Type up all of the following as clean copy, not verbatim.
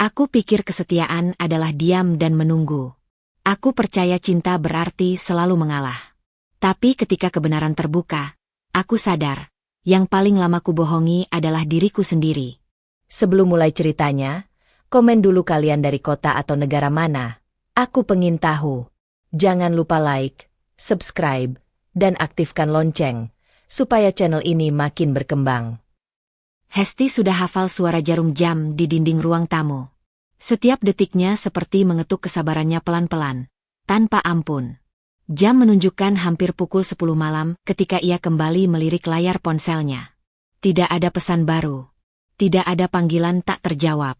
Aku pikir kesetiaan adalah diam dan menunggu. Aku percaya cinta berarti selalu mengalah. Tapi ketika kebenaran terbuka, aku sadar, yang paling lama kubohongi adalah diriku sendiri. Sebelum mulai ceritanya, komen dulu kalian dari kota atau negara mana. Aku pengen tahu. Jangan lupa like, subscribe, dan aktifkan lonceng, supaya channel ini makin berkembang. Hesti sudah hafal suara jarum jam di dinding ruang tamu. Setiap detiknya seperti mengetuk kesabarannya pelan-pelan, tanpa ampun. Jam menunjukkan hampir pukul 10 malam ketika ia kembali melirik layar ponselnya. Tidak ada pesan baru. Tidak ada panggilan tak terjawab.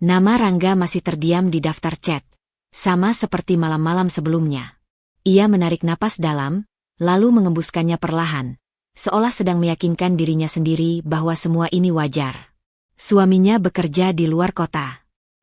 Nama Rangga masih terdiam di daftar chat, sama seperti malam-malam sebelumnya. Ia menarik napas dalam, lalu mengembuskannya perlahan, seolah sedang meyakinkan dirinya sendiri bahwa semua ini wajar. Suaminya bekerja di luar kota.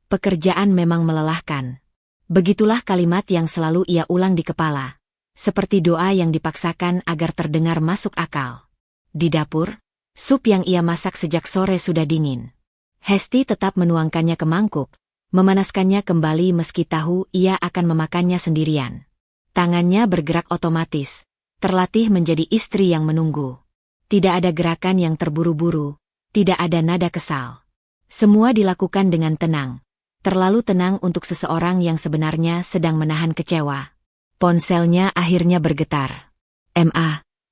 Pekerjaan memang melelahkan. Begitulah kalimat yang selalu ia ulang di kepala, seperti doa yang dipaksakan agar terdengar masuk akal. Di dapur, sup yang ia masak sejak sore sudah dingin. Hesti tetap menuangkannya ke mangkuk, memanaskannya kembali meski tahu ia akan memakannya sendirian. Tangannya bergerak otomatis, terlatih menjadi istri yang menunggu. Tidak ada gerakan yang terburu-buru, tidak ada nada kesal. Semua dilakukan dengan tenang, terlalu tenang untuk seseorang yang sebenarnya sedang menahan kecewa. Ponselnya akhirnya bergetar.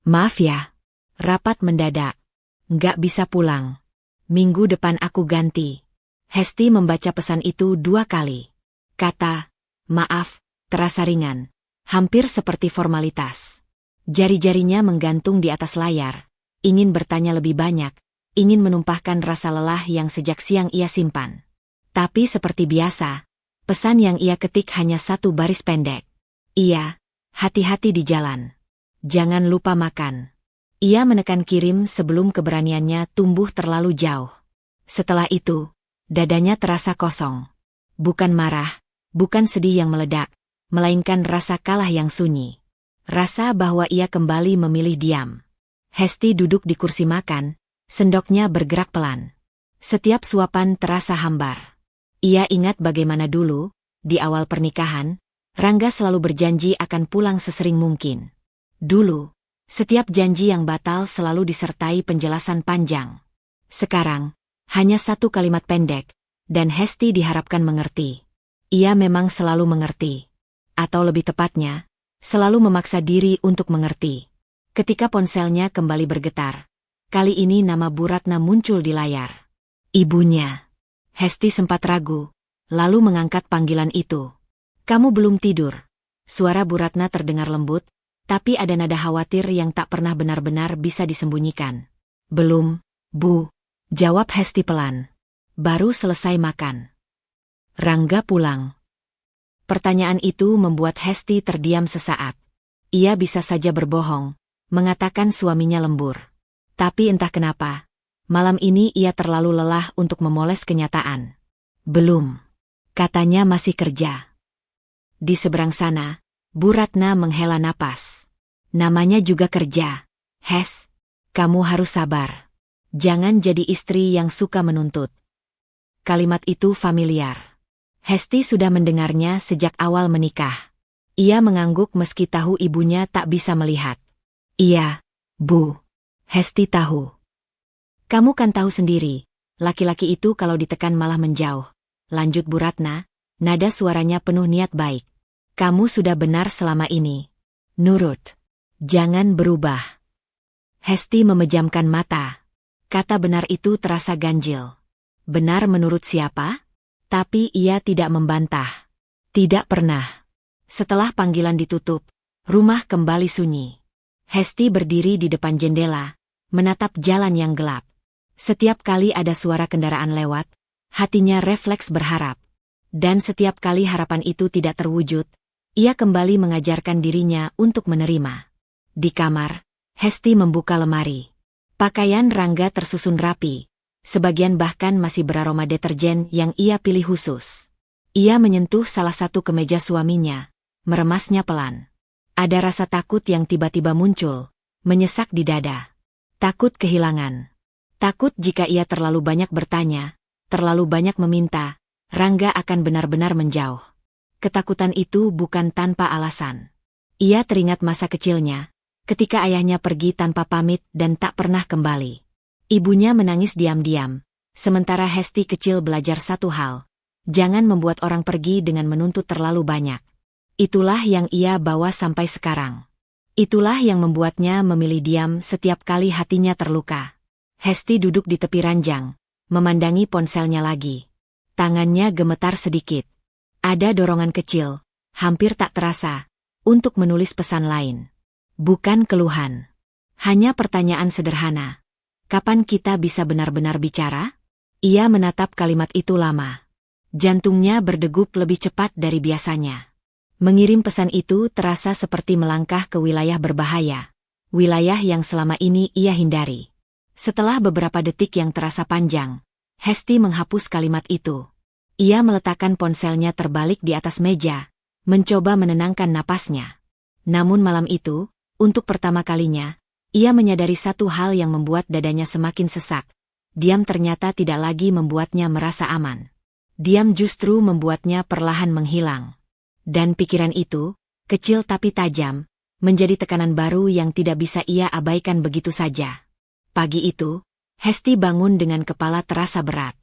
Maaf ya. Rapat mendadak. Nggak bisa pulang. Minggu depan aku ganti. Hesti membaca pesan itu 2 kali. Kata, maaf, terasa ringan. Hampir seperti formalitas. Jari-jarinya menggantung di atas layar, ingin bertanya lebih banyak, ingin menumpahkan rasa lelah yang sejak siang ia simpan. Tapi seperti biasa, pesan yang ia ketik hanya 1 baris pendek. Iya, hati-hati di jalan. Jangan lupa makan. Ia menekan kirim sebelum keberaniannya tumbuh terlalu jauh. Setelah itu, dadanya terasa kosong. Bukan marah, bukan sedih yang meledak, melainkan rasa kalah yang sunyi. Rasa bahwa ia kembali memilih diam. Hesti duduk di kursi makan, sendoknya bergerak pelan. Setiap suapan terasa hambar. Ia ingat bagaimana dulu, di awal pernikahan, Rangga selalu berjanji akan pulang sesering mungkin. Dulu, setiap janji yang batal selalu disertai penjelasan panjang. Sekarang, hanya 1 kalimat pendek, dan Hesti diharapkan mengerti. Ia memang selalu mengerti. Atau lebih tepatnya, selalu memaksa diri untuk mengerti. Ketika ponselnya kembali bergetar, kali ini nama Bu Ratna muncul di layar. Ibunya. Hesti sempat ragu, lalu mengangkat panggilan itu. Kamu belum tidur. Suara Bu Ratna terdengar lembut, tapi ada nada khawatir yang tak pernah benar-benar bisa disembunyikan. Belum, Bu. Jawab Hesti pelan. Baru selesai makan. Rangga pulang. Pertanyaan itu membuat Hesti terdiam sesaat. Ia bisa saja berbohong, mengatakan suaminya lembur. Tapi entah kenapa, malam ini ia terlalu lelah untuk memoles kenyataan. Belum. Katanya masih kerja. Di seberang sana, Bu Ratna menghela napas. Namanya juga kerja. Hes, kamu harus sabar. Jangan jadi istri yang suka menuntut. Kalimat itu familiar. Hesti sudah mendengarnya sejak awal menikah. Ia mengangguk meski tahu ibunya tak bisa melihat. Iya, Bu. Hesti tahu. Kamu kan tahu sendiri, laki-laki itu kalau ditekan malah menjauh. Lanjut Bu Ratna, nada suaranya penuh niat baik. Kamu sudah benar selama ini. Nurut. Jangan berubah. Hesti memejamkan mata. Kata benar itu terasa ganjil. Benar menurut siapa? Tapi ia tidak membantah. Tidak pernah. Setelah panggilan ditutup, rumah kembali sunyi. Hesti berdiri di depan jendela, menatap jalan yang gelap. Setiap kali ada suara kendaraan lewat, hatinya refleks berharap. Dan setiap kali harapan itu tidak terwujud, ia kembali mengajarkan dirinya untuk menerima. Di kamar, Hesti membuka lemari. Pakaian Rangga tersusun rapi. Sebagian bahkan masih beraroma deterjen yang ia pilih khusus. Ia menyentuh salah satu kemeja suaminya, meremasnya pelan. Ada rasa takut yang tiba-tiba muncul, menyesak di dada. Takut kehilangan. Takut jika ia terlalu banyak bertanya, terlalu banyak meminta, Rangga akan benar-benar menjauh. Ketakutan itu bukan tanpa alasan. Ia teringat masa kecilnya, ketika ayahnya pergi tanpa pamit dan tak pernah kembali. Ibunya menangis diam-diam, sementara Hesti kecil belajar satu hal. Jangan membuat orang pergi dengan menuntut terlalu banyak. Itulah yang ia bawa sampai sekarang. Itulah yang membuatnya memilih diam setiap kali hatinya terluka. Hesti duduk di tepi ranjang, memandangi ponselnya lagi. Tangannya gemetar sedikit. Ada dorongan kecil, hampir tak terasa, untuk menulis pesan lain. Bukan keluhan. Hanya pertanyaan sederhana. Kapan kita bisa benar-benar bicara? Ia menatap kalimat itu lama. Jantungnya berdegup lebih cepat dari biasanya. Mengirim pesan itu terasa seperti melangkah ke wilayah berbahaya. Wilayah yang selama ini ia hindari. Setelah beberapa detik yang terasa panjang, Hesti menghapus kalimat itu. Ia meletakkan ponselnya terbalik di atas meja, mencoba menenangkan napasnya. Namun malam itu, untuk pertama kalinya, ia menyadari satu hal yang membuat dadanya semakin sesak. Diam ternyata tidak lagi membuatnya merasa aman. Diam justru membuatnya perlahan menghilang. Dan pikiran itu, kecil tapi tajam, menjadi tekanan baru yang tidak bisa ia abaikan begitu saja. Pagi itu, Hesti bangun dengan kepala terasa berat.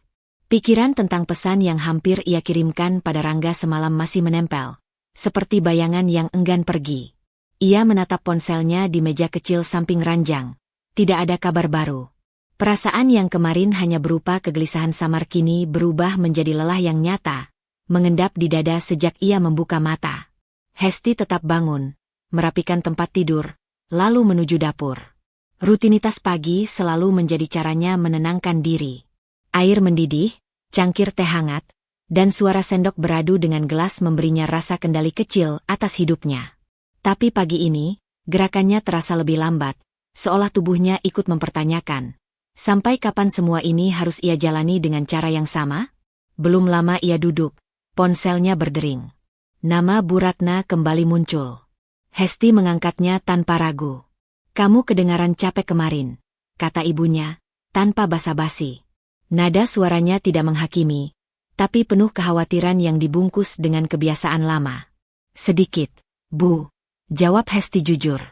Pikiran tentang pesan yang hampir ia kirimkan pada Rangga semalam masih menempel, seperti bayangan yang enggan pergi. Ia menatap ponselnya di meja kecil samping ranjang. Tidak ada kabar baru. Perasaan yang kemarin hanya berupa kegelisahan samar kini berubah menjadi lelah yang nyata, mengendap di dada sejak ia membuka mata. Hesti tetap bangun, merapikan tempat tidur, lalu menuju dapur. Rutinitas pagi selalu menjadi caranya menenangkan diri. Air mendidih, cangkir teh hangat, dan suara sendok beradu dengan gelas memberinya rasa kendali kecil atas hidupnya. Tapi pagi ini, gerakannya terasa lebih lambat, seolah tubuhnya ikut mempertanyakan. Sampai kapan semua ini harus ia jalani dengan cara yang sama? Belum lama ia duduk, ponselnya berdering. Nama Bu Ratna kembali muncul. Hesti mengangkatnya tanpa ragu. "Kamu kedengaran capek kemarin," kata ibunya, tanpa basa-basi. Nada suaranya tidak menghakimi, tapi penuh kekhawatiran yang dibungkus dengan kebiasaan lama. "Sedikit, Bu," jawab Hesti jujur.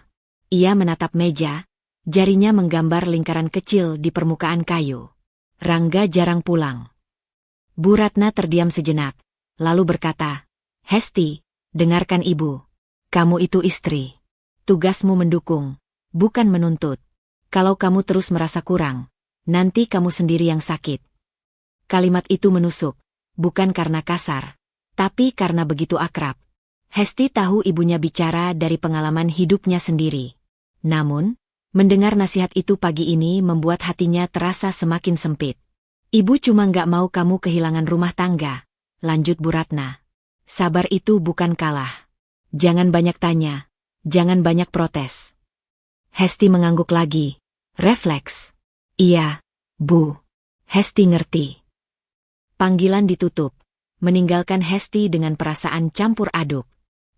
Ia menatap meja, jarinya menggambar lingkaran kecil di permukaan kayu. Rangga jarang pulang. Bu Ratna terdiam sejenak, lalu berkata, "Hesti, dengarkan ibu. Kamu itu istri. Tugasmu mendukung, bukan menuntut. Kalau kamu terus merasa kurang, nanti kamu sendiri yang sakit." Kalimat itu menusuk, bukan karena kasar, tapi karena begitu akrab. Hesti tahu ibunya bicara dari pengalaman hidupnya sendiri. Namun, mendengar nasihat itu pagi ini membuat hatinya terasa semakin sempit. "Ibu cuma nggak mau kamu kehilangan rumah tangga," lanjut Bu Ratna. "Sabar itu bukan kalah. Jangan banyak tanya, jangan banyak protes." Hesti mengangguk lagi. Refleks. "Iya, Bu." Hesti ngerti. Panggilan ditutup, meninggalkan Hesti dengan perasaan campur aduk.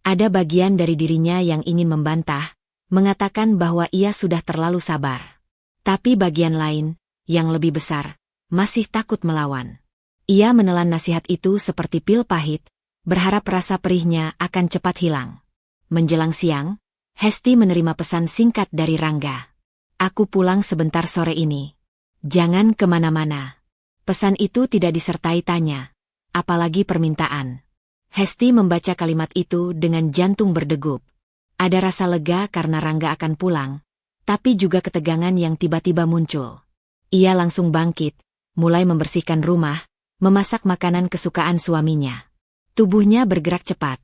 Ada bagian dari dirinya yang ingin membantah, mengatakan bahwa ia sudah terlalu sabar. Tapi bagian lain, yang lebih besar, masih takut melawan. Ia menelan nasihat itu seperti pil pahit, berharap rasa perihnya akan cepat hilang. Menjelang siang, Hesti menerima pesan singkat dari Rangga. "Aku pulang sebentar sore ini. Jangan kemana-mana." Pesan itu tidak disertai tanya, apalagi permintaan. Hesti membaca kalimat itu dengan jantung berdegup. Ada rasa lega karena Rangga akan pulang, tapi juga ketegangan yang tiba-tiba muncul. Ia langsung bangkit, mulai membersihkan rumah, memasak makanan kesukaan suaminya. Tubuhnya bergerak cepat,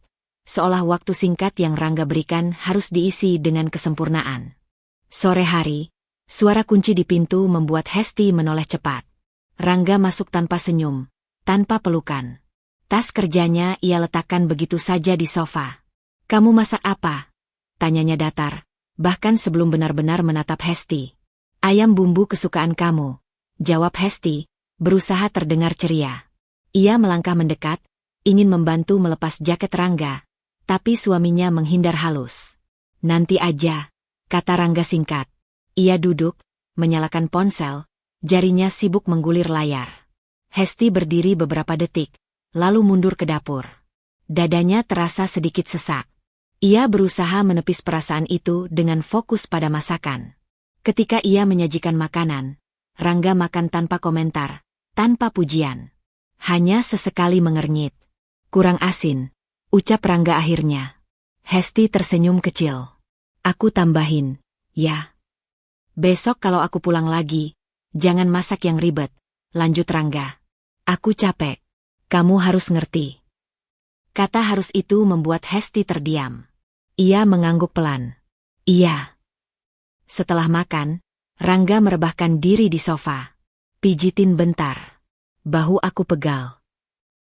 seolah waktu singkat yang Rangga berikan harus diisi dengan kesempurnaan. Sore hari, suara kunci di pintu membuat Hesti menoleh cepat. Rangga masuk tanpa senyum, tanpa pelukan. Tas kerjanya ia letakkan begitu saja di sofa. "Kamu masak apa?" tanyanya datar, bahkan sebelum benar-benar menatap Hesti. "Ayam bumbu kesukaan kamu," jawab Hesti, berusaha terdengar ceria. Ia melangkah mendekat, ingin membantu melepas jaket Rangga, tapi suaminya menghindar halus. "Nanti aja," kata Rangga singkat. Ia duduk, menyalakan ponsel, jarinya sibuk menggulir layar. Hesti berdiri beberapa detik, lalu mundur ke dapur. Dadanya terasa sedikit sesak. Ia berusaha menepis perasaan itu dengan fokus pada masakan. Ketika ia menyajikan makanan, Rangga makan tanpa komentar, tanpa pujian. Hanya sesekali mengernyit. Kurang asin, ucap Rangga akhirnya. Hesti tersenyum kecil. Aku tambahin, ya. Besok kalau aku pulang lagi, jangan masak yang ribet, lanjut Rangga. Aku capek. Kamu harus ngerti. Kata harus itu membuat Hesti terdiam. Ia mengangguk pelan. Iya. Setelah makan, Rangga merebahkan diri di sofa. Pijitin bentar. Bahu aku pegal.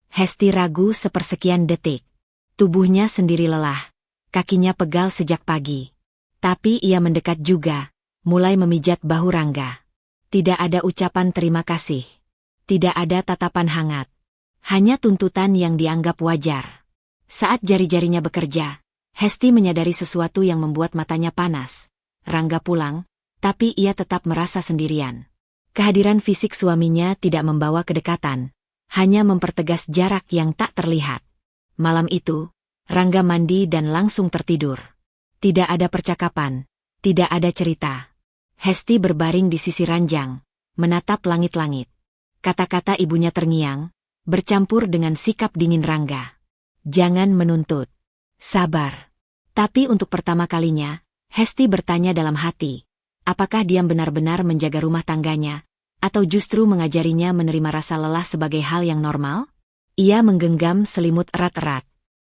Hesti ragu sepersekian detik. Tubuhnya sendiri lelah. Kakinya pegal sejak pagi. Tapi ia mendekat juga, mulai memijat bahu Rangga. Tidak ada ucapan terima kasih. Tidak ada tatapan hangat. Hanya tuntutan yang dianggap wajar. Saat jari-jarinya bekerja, Hesti menyadari sesuatu yang membuat matanya panas. Rangga pulang, tapi ia tetap merasa sendirian. Kehadiran fisik suaminya tidak membawa kedekatan, hanya mempertegas jarak yang tak terlihat. Malam itu, Rangga mandi dan langsung tertidur. Tidak ada percakapan, tidak ada cerita. Hesti berbaring di sisi ranjang, menatap langit-langit. Kata-kata ibunya terngiang, bercampur dengan sikap dingin Rangga. Jangan menuntut. Sabar. Tapi untuk pertama kalinya, Hesti bertanya dalam hati. Apakah dia benar-benar menjaga rumah tangganya, atau justru mengajarinya menerima rasa lelah sebagai hal yang normal? Ia menggenggam selimut erat-erat.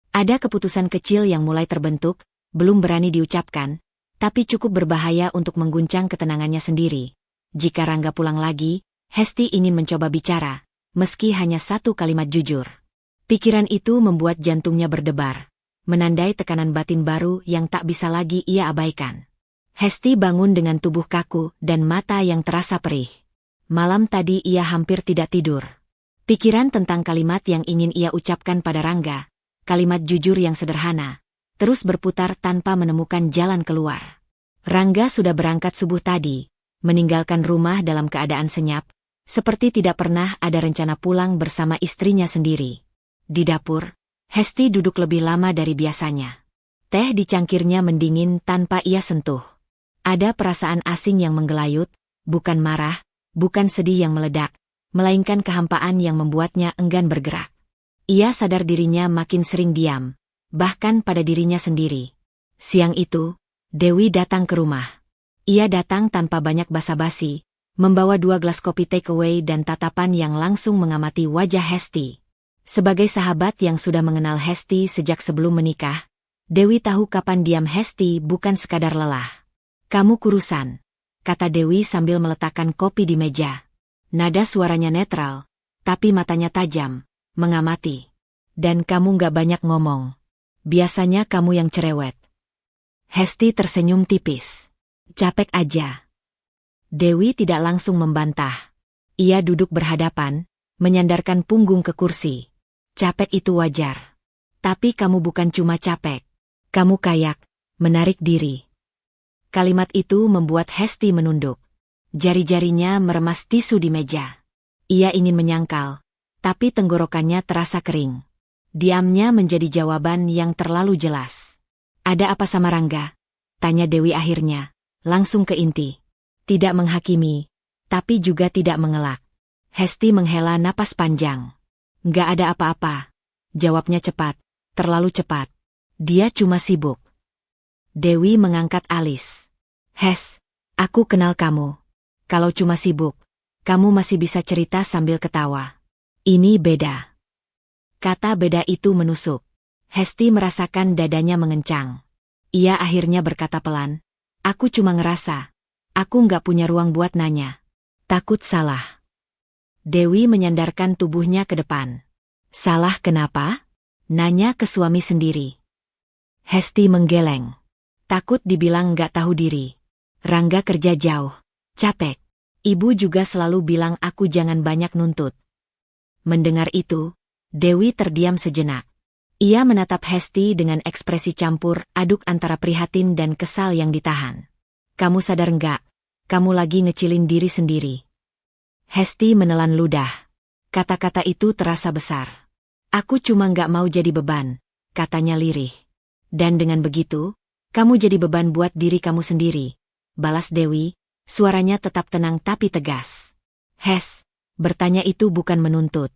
Ada keputusan kecil yang mulai terbentuk, belum berani diucapkan, tapi cukup berbahaya untuk mengguncang ketenangannya sendiri. Jika Rangga pulang lagi, Hesti ingin mencoba bicara, meski hanya satu kalimat jujur. Pikiran itu membuat jantungnya berdebar, menandai tekanan batin baru yang tak bisa lagi ia abaikan. Hesti bangun dengan tubuh kaku dan mata yang terasa perih. Malam tadi ia hampir tidak tidur. Pikiran tentang kalimat yang ingin ia ucapkan pada Rangga, kalimat jujur yang sederhana, terus berputar tanpa menemukan jalan keluar. Rangga sudah berangkat subuh tadi, meninggalkan rumah dalam keadaan senyap, seperti tidak pernah ada rencana pulang bersama istrinya sendiri. Di dapur, Hesti duduk lebih lama dari biasanya. Teh di cangkirnya mendingin tanpa ia sentuh. Ada perasaan asing yang menggelayut, bukan marah, bukan sedih yang meledak, melainkan kehampaan yang membuatnya enggan bergerak. Ia sadar dirinya makin sering diam, bahkan pada dirinya sendiri. Siang itu, Dewi datang ke rumah. Ia datang tanpa banyak basa-basi, membawa 2 gelas kopi take away dan tatapan yang langsung mengamati wajah Hesti. Sebagai sahabat yang sudah mengenal Hesti sejak sebelum menikah, Dewi tahu kapan diam Hesti bukan sekadar lelah. Kamu kurusan, kata Dewi sambil meletakkan kopi di meja. Nada suaranya netral, tapi matanya tajam, mengamati. Dan kamu gak banyak ngomong. Biasanya kamu yang cerewet. Hesti tersenyum tipis. Capek aja. Dewi tidak langsung membantah. Ia duduk berhadapan, menyandarkan punggung ke kursi. Capek itu wajar. Tapi kamu bukan cuma capek. Kamu kayak, menarik diri. Kalimat itu membuat Hesti menunduk. Jari-jarinya meremas tisu di meja. Ia ingin menyangkal, tapi tenggorokannya terasa kering. Diamnya menjadi jawaban yang terlalu jelas. Ada apa sama Rangga? Tanya Dewi akhirnya, langsung ke inti. Tidak menghakimi, tapi juga tidak mengelak. Hesti menghela napas panjang. Nggak ada apa-apa. Jawabnya cepat, terlalu cepat. Dia cuma sibuk. Dewi mengangkat alis. Hes, aku kenal kamu. Kalau cuma sibuk, kamu masih bisa cerita sambil ketawa. Ini beda. Kata beda itu menusuk. Hesti merasakan dadanya mengencang. Ia akhirnya berkata pelan, aku cuma ngerasa, aku nggak punya ruang buat nanya. Takut salah. Dewi menyandarkan tubuhnya ke depan. Salah kenapa? Nanya ke suami sendiri. Hesti menggeleng. Takut dibilang nggak tahu diri. Rangga kerja jauh. Capek. Ibu juga selalu bilang aku jangan banyak nuntut. Mendengar itu, Dewi terdiam sejenak. Ia menatap Hesti dengan ekspresi campur aduk antara prihatin dan kesal yang ditahan. Kamu sadar nggak? Kamu lagi ngecilin diri sendiri. Hesti menelan ludah. Kata-kata itu terasa besar. Aku cuma nggak mau jadi beban, katanya lirih. Dan dengan begitu, kamu jadi beban buat diri kamu sendiri, balas Dewi, suaranya tetap tenang tapi tegas. Hes, bertanya itu bukan menuntut.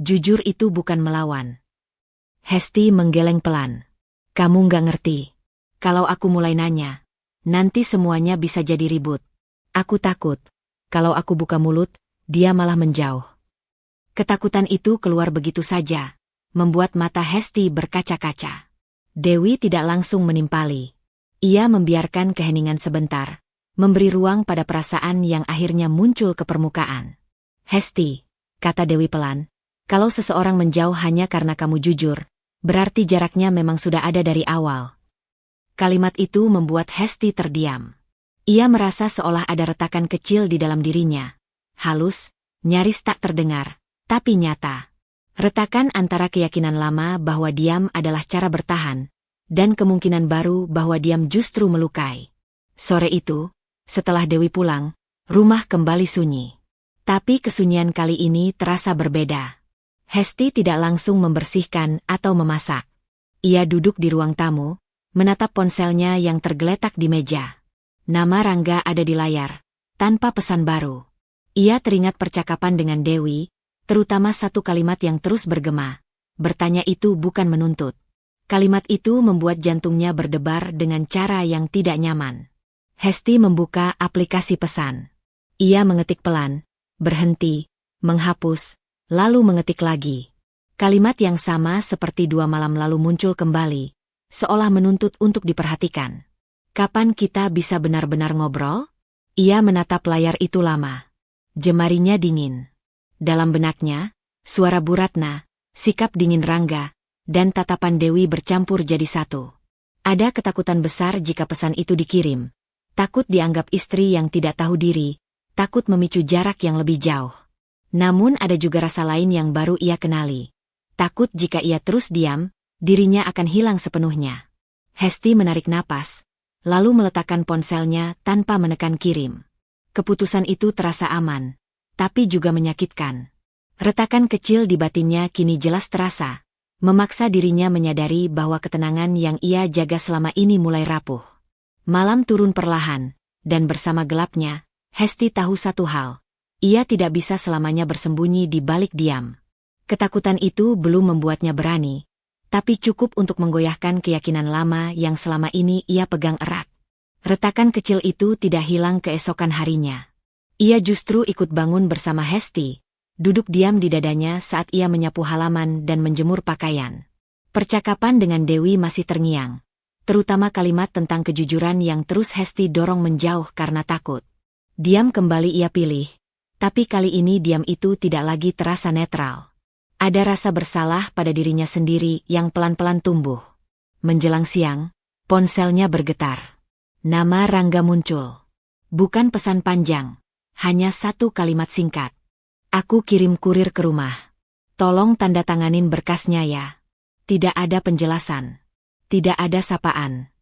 Jujur itu bukan melawan. Hesti menggeleng pelan. Kamu nggak ngerti. Kalau aku mulai nanya, nanti semuanya bisa jadi ribut. Aku takut. Kalau aku buka mulut, dia malah menjauh. Ketakutan itu keluar begitu saja, membuat mata Hesti berkaca-kaca. Dewi tidak langsung menimpali. Ia membiarkan keheningan sebentar, memberi ruang pada perasaan yang akhirnya muncul ke permukaan. Hesti, kata Dewi pelan, kalau seseorang menjauh hanya karena kamu jujur, berarti jaraknya memang sudah ada dari awal. Kalimat itu membuat Hesti terdiam. Ia merasa seolah ada retakan kecil di dalam dirinya. Halus, nyaris tak terdengar, tapi nyata. Retakan antara keyakinan lama bahwa diam adalah cara bertahan, dan kemungkinan baru bahwa diam justru melukai. Sore itu, setelah Dewi pulang, rumah kembali sunyi. Tapi kesunyian kali ini terasa berbeda. Hesti tidak langsung membersihkan atau memasak. Ia duduk di ruang tamu, menatap ponselnya yang tergeletak di meja. Nama Rangga ada di layar, tanpa pesan baru. Ia teringat percakapan dengan Dewi, terutama satu kalimat yang terus bergema. Bertanya itu bukan menuntut. Kalimat itu membuat jantungnya berdebar dengan cara yang tidak nyaman. Hesti membuka aplikasi pesan. Ia mengetik pelan, berhenti, menghapus, lalu mengetik lagi. Kalimat yang sama seperti 2 malam lalu muncul kembali, seolah menuntut untuk diperhatikan. Kapan kita bisa benar-benar ngobrol? Ia menatap layar itu lama. Jemarinya dingin. Dalam benaknya, suara Bu Ratna, sikap dingin Rangga, dan tatapan Dewi bercampur jadi satu. Ada ketakutan besar jika pesan itu dikirim. Takut dianggap istri yang tidak tahu diri, takut memicu jarak yang lebih jauh. Namun ada juga rasa lain yang baru ia kenali. Takut jika ia terus diam, dirinya akan hilang sepenuhnya. Hesti menarik napas, lalu meletakkan ponselnya tanpa menekan kirim. Keputusan itu terasa aman, tapi juga menyakitkan. Retakan kecil di batinnya kini jelas terasa, memaksa dirinya menyadari bahwa ketenangan yang ia jaga selama ini mulai rapuh. Malam turun perlahan, dan bersama gelapnya, Hesti tahu satu hal. Ia tidak bisa selamanya bersembunyi di balik diam. Ketakutan itu belum membuatnya berani, tapi cukup untuk menggoyahkan keyakinan lama yang selama ini ia pegang erat. Retakan kecil itu tidak hilang keesokan harinya. Ia justru ikut bangun bersama Hesti, duduk diam di dadanya saat ia menyapu halaman dan menjemur pakaian. Percakapan dengan Dewi masih terngiang, terutama kalimat tentang kejujuran yang terus Hesti dorong menjauh karena takut. Diam kembali ia pilih, tapi kali ini diam itu tidak lagi terasa netral. Ada rasa bersalah pada dirinya sendiri yang pelan-pelan tumbuh. Menjelang siang, ponselnya bergetar. Nama Rangga muncul. Bukan pesan panjang, hanya satu kalimat singkat. Aku kirim kurir ke rumah. Tolong tanda tanganin berkasnya ya. Tidak ada penjelasan. Tidak ada sapaan.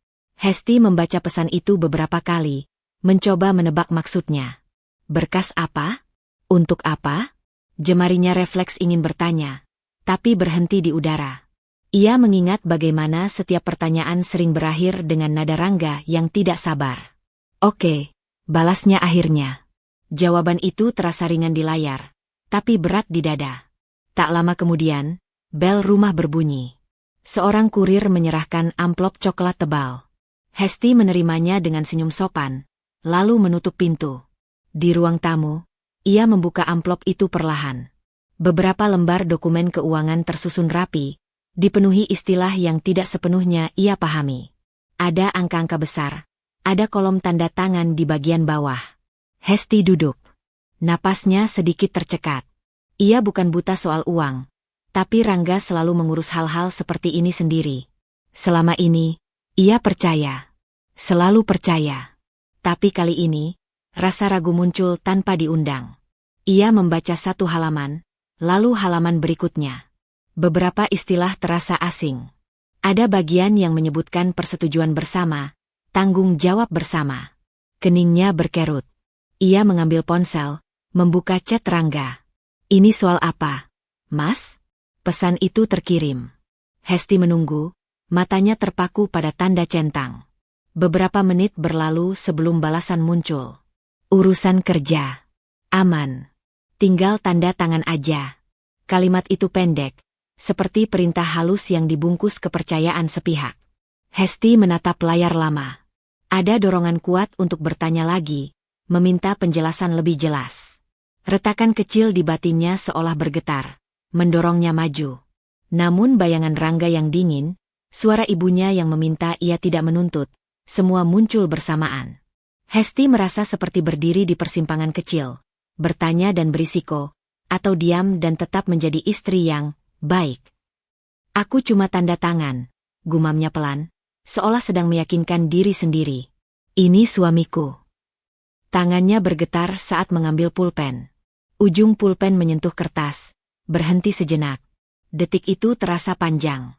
Hesti membaca pesan itu beberapa kali, mencoba menebak maksudnya. Berkas apa? Untuk apa? Jemarinya refleks ingin bertanya, tapi berhenti di udara. Ia mengingat bagaimana setiap pertanyaan sering berakhir dengan nada Rangga yang tidak sabar. Oke, balasnya akhirnya. Jawaban itu terasa ringan di layar, tapi berat di dada. Tak lama kemudian, bel rumah berbunyi. Seorang kurir menyerahkan amplop coklat tebal. Hesti menerimanya dengan senyum sopan, lalu menutup pintu. Di ruang tamu, ia membuka amplop itu perlahan. Beberapa lembar dokumen keuangan tersusun rapi, dipenuhi istilah yang tidak sepenuhnya ia pahami. Ada angka-angka besar, ada kolom tanda tangan di bagian bawah. Hesti duduk. Napasnya sedikit tercekat. Ia bukan buta soal uang, tapi Rangga selalu mengurus hal-hal seperti ini sendiri. Selama ini, ia percaya. Selalu percaya. Tapi kali ini, rasa ragu muncul tanpa diundang. Ia membaca satu halaman, lalu halaman berikutnya. Beberapa istilah terasa asing. Ada bagian yang menyebutkan persetujuan bersama, tanggung jawab bersama. Keningnya berkerut. Ia mengambil ponsel, membuka chat Rangga. Ini soal apa, Mas? Pesan itu terkirim. Hesti menunggu, matanya terpaku pada tanda centang. Beberapa menit berlalu sebelum balasan muncul. Urusan kerja. Aman. Tinggal tanda tangan aja. Kalimat itu pendek, seperti perintah halus yang dibungkus kepercayaan sepihak. Hesti menatap layar lama. Ada dorongan kuat untuk bertanya lagi, meminta penjelasan lebih jelas. Retakan kecil di batinnya seolah bergetar, mendorongnya maju. Namun bayangan Rangga yang dingin, suara ibunya yang meminta ia tidak menuntut, semua muncul bersamaan. Hesti merasa seperti berdiri di persimpangan kecil, bertanya dan berisiko, atau diam dan tetap menjadi istri yang baik. Aku cuma tanda tangan, gumamnya pelan, seolah sedang meyakinkan diri sendiri. Ini suamiku. Tangannya bergetar saat mengambil pulpen. Ujung pulpen menyentuh kertas, berhenti sejenak. Detik itu terasa panjang.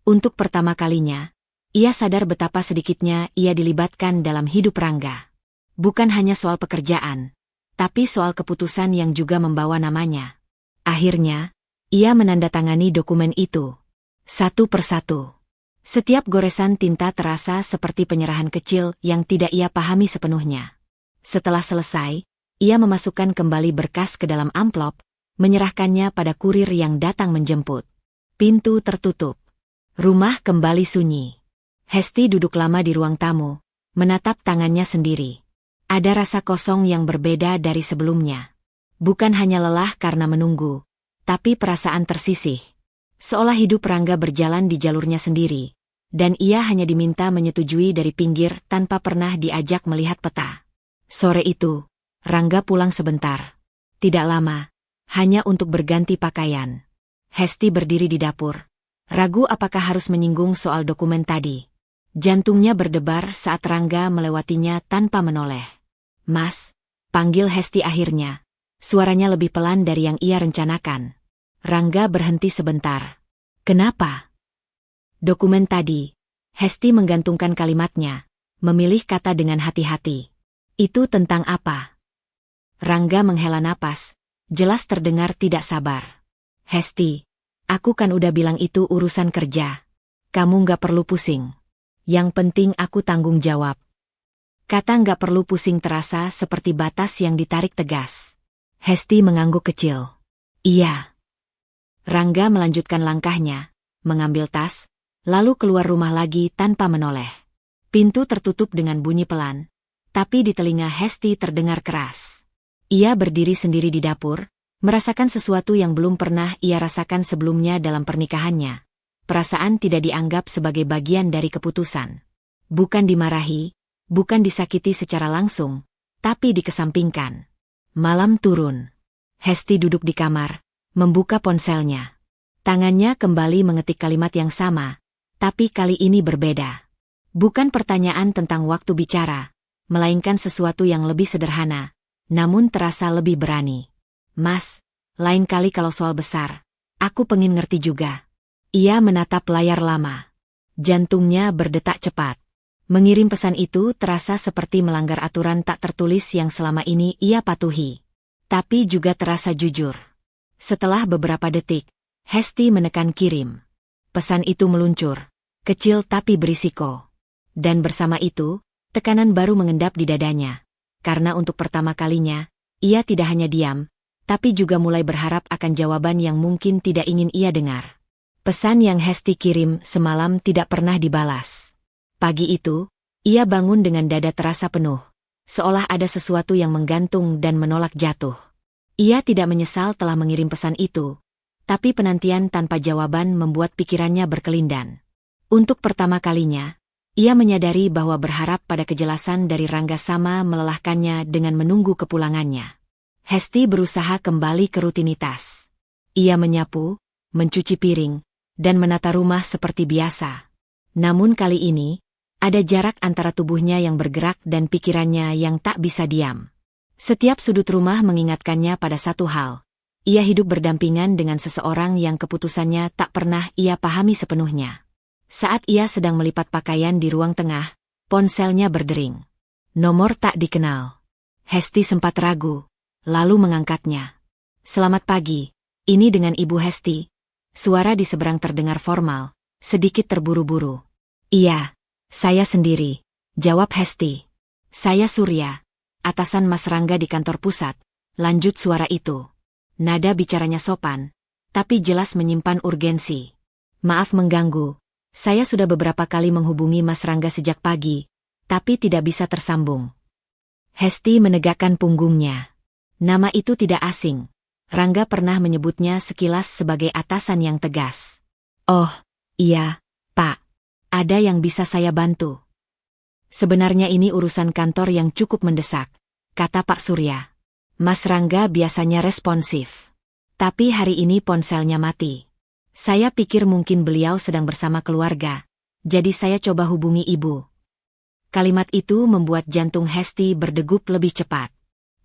Untuk pertama kalinya, ia sadar betapa sedikitnya ia dilibatkan dalam hidup Rangga. Bukan hanya soal pekerjaan, tapi soal keputusan yang juga membawa namanya. Akhirnya, ia menandatangani dokumen itu. Satu persatu. Setiap goresan tinta terasa seperti penyerahan kecil yang tidak ia pahami sepenuhnya. Setelah selesai, ia memasukkan kembali berkas ke dalam amplop, menyerahkannya pada kurir yang datang menjemput. Pintu tertutup. Rumah kembali sunyi. Hesti duduk lama di ruang tamu, menatap tangannya sendiri. Ada rasa kosong yang berbeda dari sebelumnya. Bukan hanya lelah karena menunggu, tapi perasaan tersisih. Seolah hidup Rangga berjalan di jalurnya sendiri, dan ia hanya diminta menyetujui dari pinggir tanpa pernah diajak melihat peta. Sore itu, Rangga pulang sebentar. Tidak lama, hanya untuk berganti pakaian. Hesti berdiri di dapur, ragu apakah harus menyinggung soal dokumen tadi. Jantungnya berdebar saat Rangga melewatinya tanpa menoleh. Mas, panggil Hesti akhirnya. Suaranya lebih pelan dari yang ia rencanakan. Rangga berhenti sebentar. Kenapa? Dokumen tadi. Hesti menggantungkan kalimatnya, memilih kata dengan hati-hati. Itu tentang apa? Rangga menghela napas, jelas terdengar tidak sabar. Hesti, aku kan udah bilang itu urusan kerja. Kamu nggak perlu pusing. Yang penting aku tanggung jawab. Kata nggak perlu pusing terasa seperti batas yang ditarik tegas. Hesti mengangguk kecil. Iya. Rangga melanjutkan langkahnya, mengambil tas, lalu keluar rumah lagi tanpa menoleh. Pintu tertutup dengan bunyi pelan, tapi di telinga Hesti terdengar keras. Ia berdiri sendiri di dapur, merasakan sesuatu yang belum pernah ia rasakan sebelumnya dalam pernikahannya. Perasaan tidak dianggap sebagai bagian dari keputusan. Bukan dimarahi, bukan disakiti secara langsung, tapi dikesampingkan. Malam turun. Hesti duduk di kamar, membuka ponselnya. Tangannya kembali mengetik kalimat yang sama, tapi kali ini berbeda. Bukan pertanyaan tentang waktu bicara, melainkan sesuatu yang lebih sederhana, namun terasa lebih berani. Mas, lain kali kalau soal besar, aku pengen ngerti juga. Ia menatap layar lama. Jantungnya berdetak cepat. Mengirim pesan itu terasa seperti melanggar aturan tak tertulis yang selama ini ia patuhi. Tapi juga terasa jujur. Setelah beberapa detik, Hesti menekan kirim. Pesan itu meluncur, kecil tapi berisiko. Dan bersama itu, tekanan baru mengendap di dadanya. Karena untuk pertama kalinya, ia tidak hanya diam, tapi juga mulai berharap akan jawaban yang mungkin tidak ingin ia dengar. Pesan yang Hesti kirim semalam tidak pernah dibalas. Pagi itu, ia bangun dengan dada terasa penuh, seolah ada sesuatu yang menggantung dan menolak jatuh. Ia tidak menyesal telah mengirim pesan itu, tapi penantian tanpa jawaban membuat pikirannya berkelindan. Untuk pertama kalinya, ia menyadari bahwa berharap pada kejelasan dari Rangga sama melelahkannya dengan menunggu kepulangannya. Hesti berusaha kembali ke rutinitas. Ia menyapu, mencuci piring, dan menata rumah seperti biasa. Namun kali ini, ada jarak antara tubuhnya yang bergerak dan pikirannya yang tak bisa diam. Setiap sudut rumah mengingatkannya pada satu hal. Ia hidup berdampingan dengan seseorang yang keputusannya tak pernah ia pahami sepenuhnya. Saat ia sedang melipat pakaian di ruang tengah, ponselnya berdering. Nomor tak dikenal. Hesti sempat ragu, lalu mengangkatnya. Selamat pagi, ini dengan Ibu Hesti. Suara di seberang terdengar formal, sedikit terburu-buru. Iya, saya sendiri, jawab Hesti. Saya Surya, atasan Mas Rangga di kantor pusat, lanjut suara itu. Nada bicaranya sopan, tapi jelas menyimpan urgensi. Maaf mengganggu, saya sudah beberapa kali menghubungi Mas Rangga sejak pagi, tapi tidak bisa tersambung. Hesti menegakkan punggungnya. Nama itu tidak asing. Rangga pernah menyebutnya sekilas sebagai atasan yang tegas. Oh, iya, Pak. Ada yang bisa saya bantu? Sebenarnya ini urusan kantor yang cukup mendesak, kata Pak Surya. Mas Rangga biasanya responsif. Tapi hari ini ponselnya mati. Saya pikir mungkin beliau sedang bersama keluarga, jadi saya coba hubungi ibu. Kalimat itu membuat jantung Hesti berdegup lebih cepat.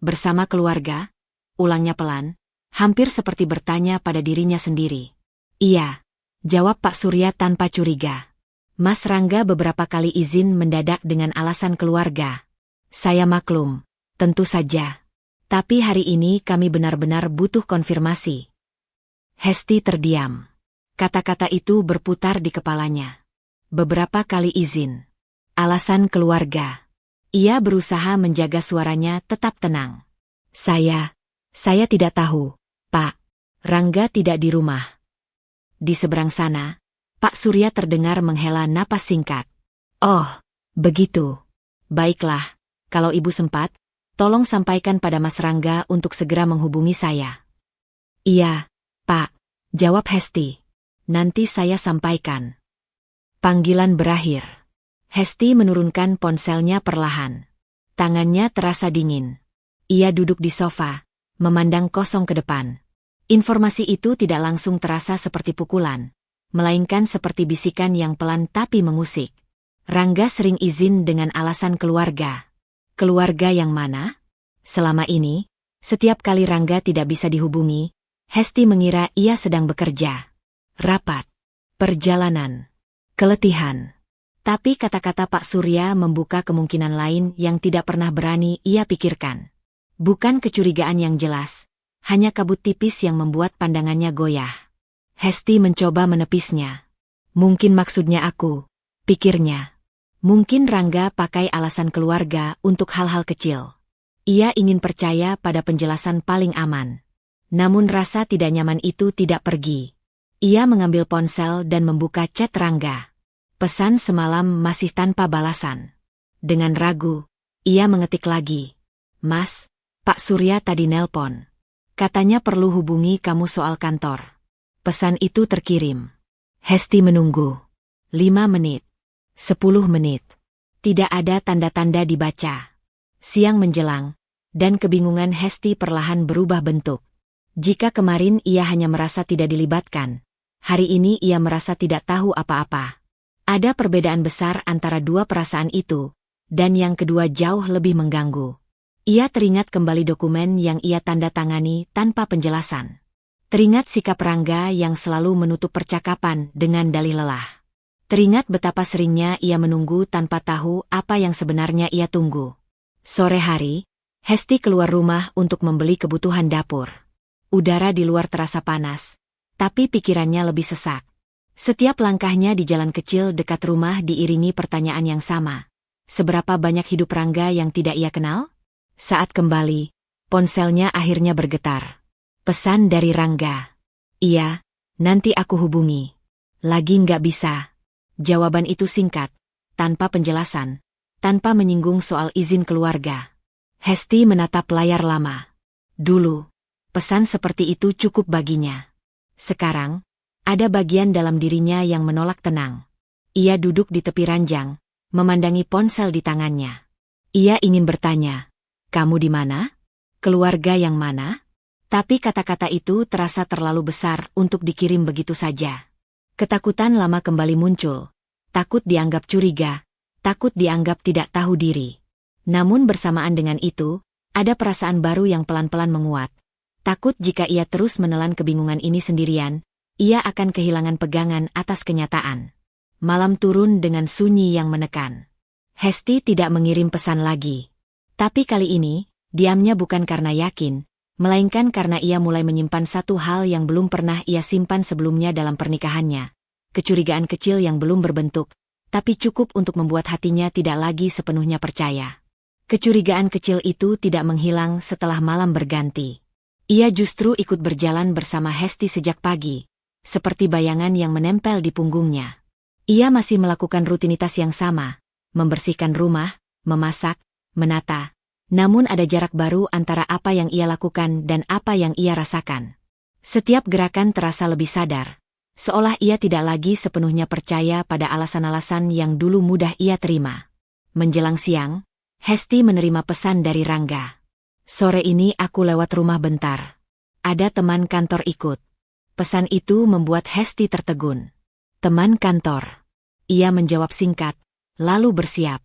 Bersama keluarga? Ulangnya pelan, hampir seperti bertanya pada dirinya sendiri. Iya, jawab Pak Surya tanpa curiga. Mas Rangga beberapa kali izin mendadak dengan alasan keluarga. Saya maklum, tentu saja. Tapi hari ini kami benar-benar butuh konfirmasi. Hesti terdiam. Kata-kata itu berputar di kepalanya. Beberapa kali izin. Alasan keluarga. Ia berusaha menjaga suaranya tetap tenang. Saya tidak tahu, Pak. Rangga tidak di rumah. Di seberang sana, Pak Surya terdengar menghela napas singkat. Oh, begitu. Baiklah, kalau ibu sempat, tolong sampaikan pada Mas Rangga untuk segera menghubungi saya. Iya, Pak, jawab Hesti. Nanti saya sampaikan. Panggilan berakhir. Hesti menurunkan ponselnya perlahan. Tangannya terasa dingin. Ia duduk di sofa, memandang kosong ke depan. Informasi itu tidak langsung terasa seperti pukulan, melainkan seperti bisikan yang pelan tapi mengusik. Rangga sering izin dengan alasan keluarga. Keluarga yang mana? Selama ini, setiap kali Rangga tidak bisa dihubungi, Hesti mengira ia sedang bekerja. Rapat, perjalanan, keletihan. Tapi kata-kata Pak Surya membuka kemungkinan lain yang tidak pernah berani ia pikirkan. Bukan kecurigaan yang jelas, hanya kabut tipis yang membuat pandangannya goyah. Hesti mencoba menepisnya. Mungkin maksudnya aku, pikirnya. Mungkin Rangga pakai alasan keluarga untuk hal-hal kecil. Ia ingin percaya pada penjelasan paling aman. Namun rasa tidak nyaman itu tidak pergi. Ia mengambil ponsel dan membuka chat Rangga. Pesan semalam masih tanpa balasan. Dengan ragu, ia mengetik lagi. Mas, Pak Surya tadi nelpon. Katanya perlu hubungi kamu soal kantor. Pesan itu terkirim. Hesti menunggu. 5 menit. 10 menit. Tidak ada tanda-tanda dibaca. Siang menjelang, dan kebingungan Hesti perlahan berubah bentuk. Jika kemarin ia hanya merasa tidak dilibatkan, hari ini ia merasa tidak tahu apa-apa. Ada perbedaan besar antara dua perasaan itu, dan yang kedua jauh lebih mengganggu. Ia teringat kembali dokumen yang ia tanda tangani tanpa penjelasan. Teringat sikap Rangga yang selalu menutup percakapan dengan dalih lelah. Teringat betapa seringnya ia menunggu tanpa tahu apa yang sebenarnya ia tunggu. Sore hari, Hesti keluar rumah untuk membeli kebutuhan dapur. Udara di luar terasa panas, tapi pikirannya lebih sesak. Setiap langkahnya di jalan kecil dekat rumah diiringi pertanyaan yang sama. Seberapa banyak hidup Rangga yang tidak ia kenal? Saat kembali, ponselnya akhirnya bergetar. Pesan dari Rangga. Iya, nanti aku hubungi. Lagi nggak bisa. Jawaban itu singkat, tanpa penjelasan, tanpa menyinggung soal izin keluarga. Hesti menatap layar lama. Dulu, pesan seperti itu cukup baginya. Sekarang, ada bagian dalam dirinya yang menolak tenang. Ia duduk di tepi ranjang, memandangi ponsel di tangannya. Ia ingin bertanya, kamu di mana? Keluarga yang mana? Tapi kata-kata itu terasa terlalu besar untuk dikirim begitu saja. Ketakutan lama kembali muncul. Takut dianggap curiga, takut dianggap tidak tahu diri. Namun bersamaan dengan itu, ada perasaan baru yang pelan-pelan menguat. Takut jika ia terus menelan kebingungan ini sendirian, ia akan kehilangan pegangan atas kenyataan. Malam turun dengan sunyi yang menekan. Hesti tidak mengirim pesan lagi. Tapi kali ini, diamnya bukan karena yakin, melainkan karena ia mulai menyimpan satu hal yang belum pernah ia simpan sebelumnya dalam pernikahannya. Kecurigaan kecil yang belum berbentuk, tapi cukup untuk membuat hatinya tidak lagi sepenuhnya percaya. Kecurigaan kecil itu tidak menghilang setelah malam berganti. Ia justru ikut berjalan bersama Hesti sejak pagi, seperti bayangan yang menempel di punggungnya. Ia masih melakukan rutinitas yang sama, membersihkan rumah, memasak, menata. Namun ada jarak baru antara apa yang ia lakukan dan apa yang ia rasakan. Setiap gerakan terasa lebih sadar, seolah ia tidak lagi sepenuhnya percaya pada alasan-alasan yang dulu mudah ia terima. Menjelang siang, Hesti menerima pesan dari Rangga. "Sore ini aku lewat rumah bentar. Ada teman kantor ikut." Pesan itu membuat Hesti tertegun. "Teman kantor?" Ia menjawab singkat, lalu bersiap.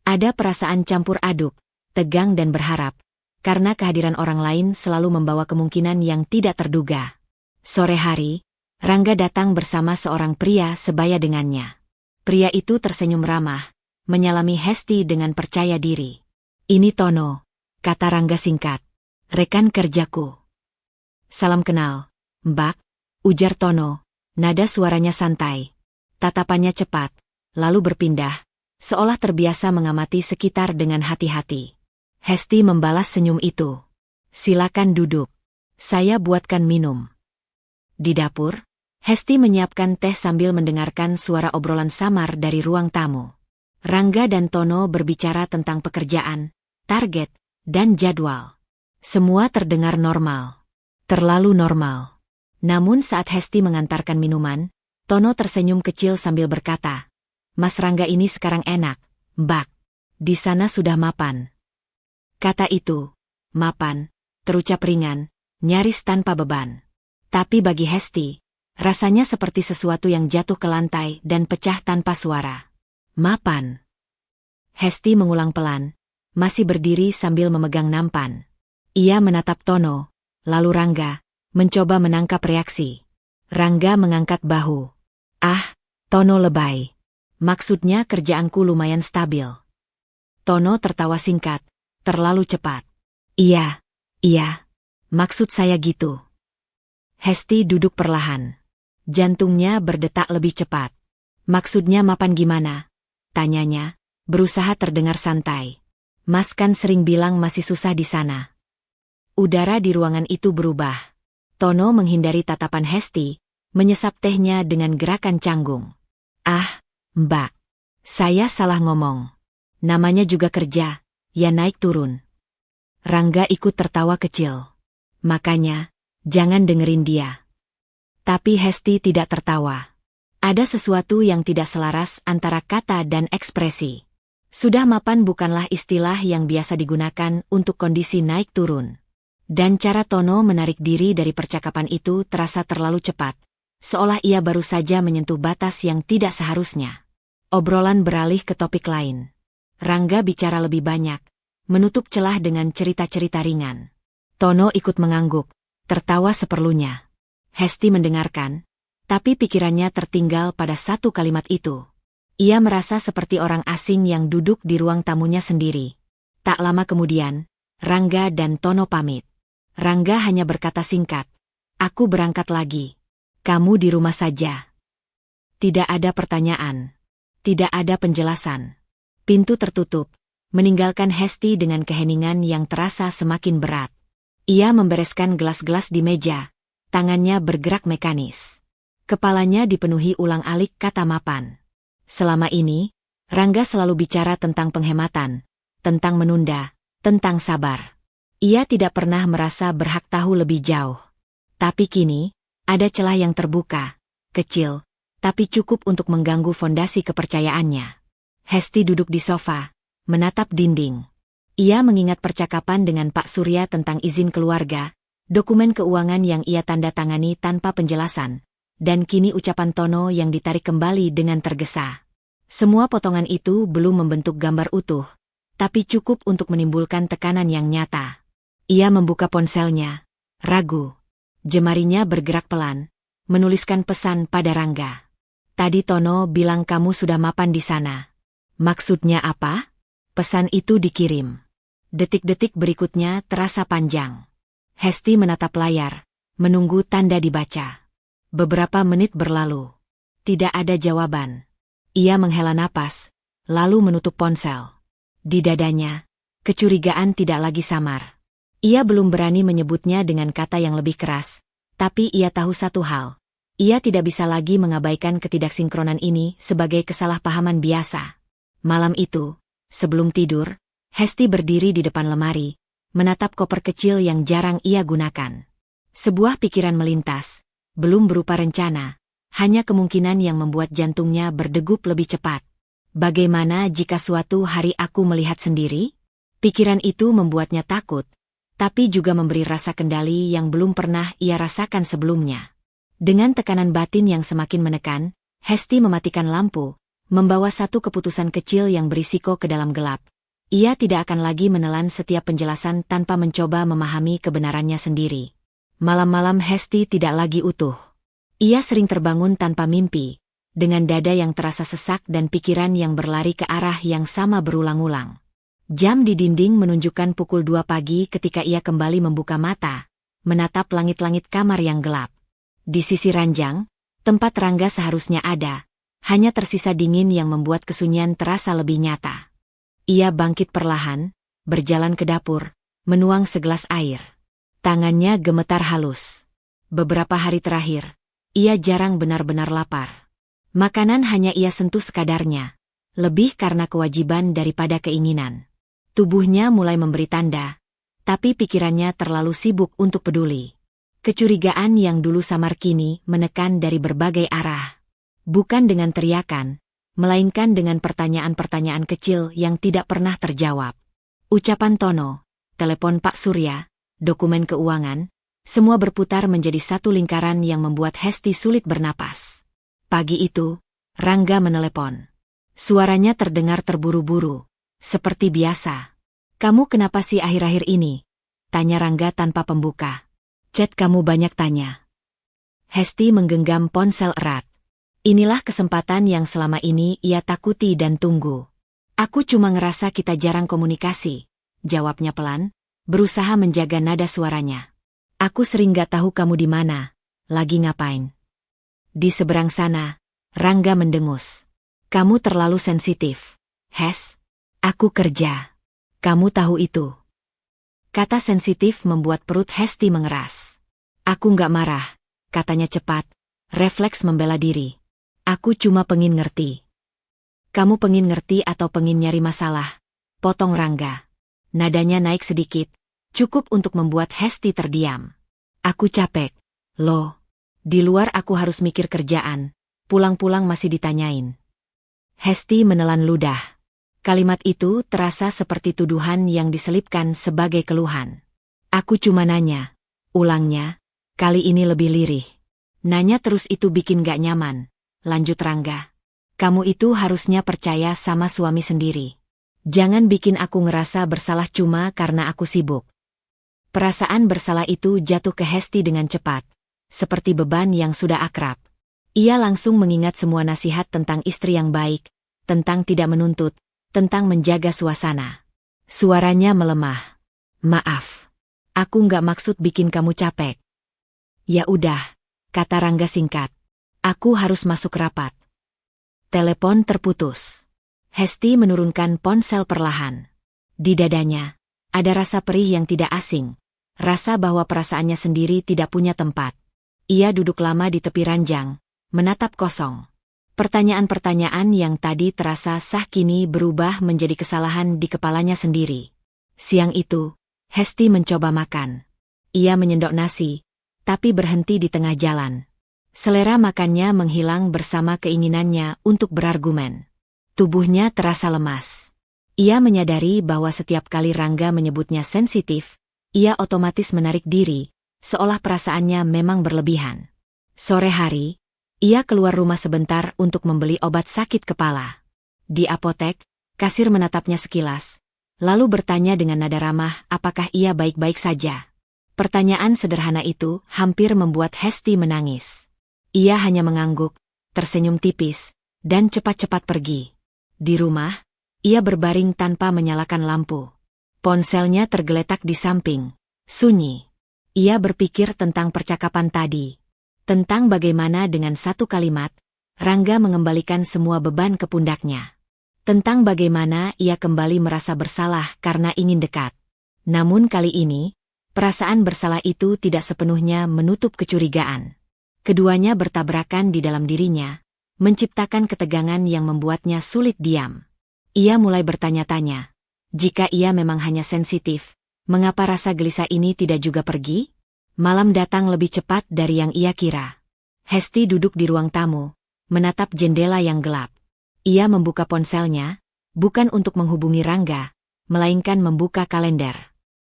Ada perasaan campur aduk, tegang dan berharap, karena kehadiran orang lain selalu membawa kemungkinan yang tidak terduga. Sore hari, Rangga datang bersama seorang pria sebaya dengannya. Pria itu tersenyum ramah, menyalami Hesti dengan percaya diri. "Ini Tono," kata Rangga singkat. "Rekan kerjaku." "Salam kenal, Mbak," ujar Tono, nada suaranya santai. Tatapannya cepat, lalu berpindah, seolah terbiasa mengamati sekitar dengan hati-hati. Hesti membalas senyum itu. "Silakan duduk. Saya buatkan minum." Di dapur, Hesti menyiapkan teh sambil mendengarkan suara obrolan samar dari ruang tamu. Rangga dan Tono berbicara tentang pekerjaan, target, dan jadwal. Semua terdengar normal. Terlalu normal. Namun saat Hesti mengantarkan minuman, Tono tersenyum kecil sambil berkata, "Mas Rangga ini sekarang enak, Mbak. Di sana sudah mapan." Kata itu, mapan, terucap ringan, nyaris tanpa beban. Tapi bagi Hesti, rasanya seperti sesuatu yang jatuh ke lantai dan pecah tanpa suara. "Mapan." Hesti mengulang pelan, masih berdiri sambil memegang nampan. Ia menatap Tono, lalu Rangga, mencoba menangkap reaksi. Rangga mengangkat bahu. "Ah, Tono lebay. Maksudnya kerjaanku lumayan stabil." Tono tertawa singkat. "Terlalu cepat." Iya, maksud saya gitu." Hesti duduk perlahan. Jantungnya berdetak lebih cepat. "Maksudnya mapan gimana?" tanyanya, berusaha terdengar santai. "Mas kan sering bilang masih susah di sana." Udara di ruangan itu berubah. Tono menghindari tatapan Hesti, menyesap tehnya dengan gerakan canggung. "Ah, Mbak, saya salah ngomong. Namanya juga kerja. Ya naik turun." Rangga ikut tertawa kecil. "Makanya, jangan dengerin dia." Tapi Hesti tidak tertawa. Ada sesuatu yang tidak selaras antara kata dan ekspresi. Sudah mapan bukanlah istilah yang biasa digunakan untuk kondisi naik turun. Dan cara Tono menarik diri dari percakapan itu terasa terlalu cepat, seolah ia baru saja menyentuh batas yang tidak seharusnya. Obrolan beralih ke topik lain. Rangga bicara lebih banyak, menutup celah dengan cerita-cerita ringan. Tono ikut mengangguk, tertawa seperlunya. Hesti mendengarkan, tapi pikirannya tertinggal pada satu kalimat itu. Ia merasa seperti orang asing yang duduk di ruang tamunya sendiri. Tak lama kemudian, Rangga dan Tono pamit. Rangga hanya berkata singkat, "Aku berangkat lagi. Kamu di rumah saja." Tidak ada pertanyaan. Tidak ada penjelasan. Pintu tertutup, meninggalkan Hesti dengan keheningan yang terasa semakin berat. Ia membereskan gelas-gelas di meja, tangannya bergerak mekanis. Kepalanya dipenuhi ulang-alik kata mapan. Selama ini, Rangga selalu bicara tentang penghematan, tentang menunda, tentang sabar. Ia tidak pernah merasa berhak tahu lebih jauh. Tapi kini, ada celah yang terbuka, kecil, tapi cukup untuk mengganggu fondasi kepercayaannya. Hesti duduk di sofa, menatap dinding. Ia mengingat percakapan dengan Pak Surya tentang izin keluarga, dokumen keuangan yang ia tanda tangani tanpa penjelasan, dan kini ucapan Tono yang ditarik kembali dengan tergesa. Semua potongan itu belum membentuk gambar utuh, tapi cukup untuk menimbulkan tekanan yang nyata. Ia membuka ponselnya, ragu. Jemarinya bergerak pelan, menuliskan pesan pada Rangga. "Tadi Tono bilang kamu sudah mapan di sana. Maksudnya apa?" Pesan itu dikirim. Detik-detik berikutnya terasa panjang. Hesti menatap layar, menunggu tanda dibaca. Beberapa menit berlalu. Tidak ada jawaban. Ia menghela napas, lalu menutup ponsel. Di dadanya, kecurigaan tidak lagi samar. Ia belum berani menyebutnya dengan kata yang lebih keras, tapi ia tahu satu hal. Ia tidak bisa lagi mengabaikan ketidaksinkronan ini sebagai kesalahpahaman biasa. Malam itu, sebelum tidur, Hesti berdiri di depan lemari, menatap koper kecil yang jarang ia gunakan. Sebuah pikiran melintas, belum berupa rencana, hanya kemungkinan yang membuat jantungnya berdegup lebih cepat. Bagaimana jika suatu hari aku melihat sendiri? Pikiran itu membuatnya takut, tapi juga memberi rasa kendali yang belum pernah ia rasakan sebelumnya. Dengan tekanan batin yang semakin menekan, Hesti mematikan lampu, membawa satu keputusan kecil yang berisiko ke dalam gelap. Ia tidak akan lagi menelan setiap penjelasan tanpa mencoba memahami kebenarannya sendiri. Malam-malam Hesti tidak lagi utuh. Ia sering terbangun tanpa mimpi, dengan dada yang terasa sesak dan pikiran yang berlari ke arah yang sama berulang-ulang. Jam di dinding menunjukkan pukul 2 pagi ketika ia kembali membuka mata, menatap langit-langit kamar yang gelap. Di sisi ranjang, tempat Rangga seharusnya ada, hanya tersisa dingin yang membuat kesunyian terasa lebih nyata. Ia bangkit perlahan, berjalan ke dapur, menuang segelas air. Tangannya gemetar halus. Beberapa hari terakhir, ia jarang benar-benar lapar. Makanan hanya ia sentuh sekadarnya, lebih karena kewajiban daripada keinginan. Tubuhnya mulai memberi tanda, tapi pikirannya terlalu sibuk untuk peduli. Kecurigaan yang dulu samar kini menekan dari berbagai arah. Bukan dengan teriakan, melainkan dengan pertanyaan-pertanyaan kecil yang tidak pernah terjawab. Ucapan Tono, telepon Pak Surya, dokumen keuangan, semua berputar menjadi satu lingkaran yang membuat Hesti sulit bernapas. Pagi itu, Rangga menelepon. Suaranya terdengar terburu-buru, seperti biasa. "Kamu kenapa sih akhir-akhir ini?" tanya Rangga tanpa pembuka. "Chat kamu banyak tanya." Hesti menggenggam ponsel erat. Inilah kesempatan yang selama ini ia takuti dan tunggu. "Aku cuma ngerasa kita jarang komunikasi," jawabnya pelan, berusaha menjaga nada suaranya. "Aku sering gak tahu kamu di mana, lagi ngapain." Di seberang sana, Rangga mendengus. "Kamu terlalu sensitif, Hes. Aku kerja. Kamu tahu itu." Kata sensitif membuat perut Hesti mengeras. "Aku gak marah," katanya cepat, refleks membela diri. "Aku cuma pengin ngerti." "Kamu pengin ngerti atau pengin nyari masalah?" potong Rangga. Nadanya naik sedikit, cukup untuk membuat Hesti terdiam. "Aku capek, loh. Di luar aku harus mikir kerjaan, pulang-pulang masih ditanyain." Hesti menelan ludah. Kalimat itu terasa seperti tuduhan yang diselipkan sebagai keluhan. "Aku cuma nanya," ulangnya, kali ini lebih lirih. "Nanya terus itu bikin gak nyaman," lanjut Rangga. "Kamu itu harusnya percaya sama suami sendiri. Jangan bikin aku ngerasa bersalah cuma karena aku sibuk." Perasaan bersalah itu jatuh ke Hesti dengan cepat, seperti beban yang sudah akrab. Ia langsung mengingat semua nasihat tentang istri yang baik, tentang tidak menuntut, tentang menjaga suasana. Suaranya melemah. "Maaf. Aku nggak maksud bikin kamu capek." "Ya udah," kata Rangga singkat. "Aku harus masuk rapat." Telepon terputus. Hesti menurunkan ponsel perlahan. Di dadanya, ada rasa perih yang tidak asing. Rasa bahwa perasaannya sendiri tidak punya tempat. Ia duduk lama di tepi ranjang, menatap kosong. Pertanyaan-pertanyaan yang tadi terasa sah kini berubah menjadi kesalahan di kepalanya sendiri. Siang itu, Hesti mencoba makan. Ia menyendok nasi, tapi berhenti di tengah jalan. Selera makannya menghilang bersama keinginannya untuk berargumen. Tubuhnya terasa lemas. Ia menyadari bahwa setiap kali Rangga menyebutnya sensitif, ia otomatis menarik diri, seolah perasaannya memang berlebihan. Sore hari, ia keluar rumah sebentar untuk membeli obat sakit kepala. Di apotek, kasir menatapnya sekilas, lalu bertanya dengan nada ramah apakah ia baik-baik saja. Pertanyaan sederhana itu hampir membuat Hesti menangis. Ia hanya mengangguk, tersenyum tipis, dan cepat-cepat pergi. Di rumah, ia berbaring tanpa menyalakan lampu. Ponselnya tergeletak di samping, sunyi. Ia berpikir tentang percakapan tadi. Tentang bagaimana dengan satu kalimat, Rangga mengembalikan semua beban ke pundaknya. Tentang bagaimana ia kembali merasa bersalah karena ingin dekat. Namun kali ini, perasaan bersalah itu tidak sepenuhnya menutup kecurigaan. Keduanya bertabrakan di dalam dirinya, menciptakan ketegangan yang membuatnya sulit diam. Ia mulai bertanya-tanya, jika ia memang hanya sensitif, mengapa rasa gelisah ini tidak juga pergi? Malam datang lebih cepat dari yang ia kira. Hesti duduk di ruang tamu, menatap jendela yang gelap. Ia membuka ponselnya, bukan untuk menghubungi Rangga, melainkan membuka kalender.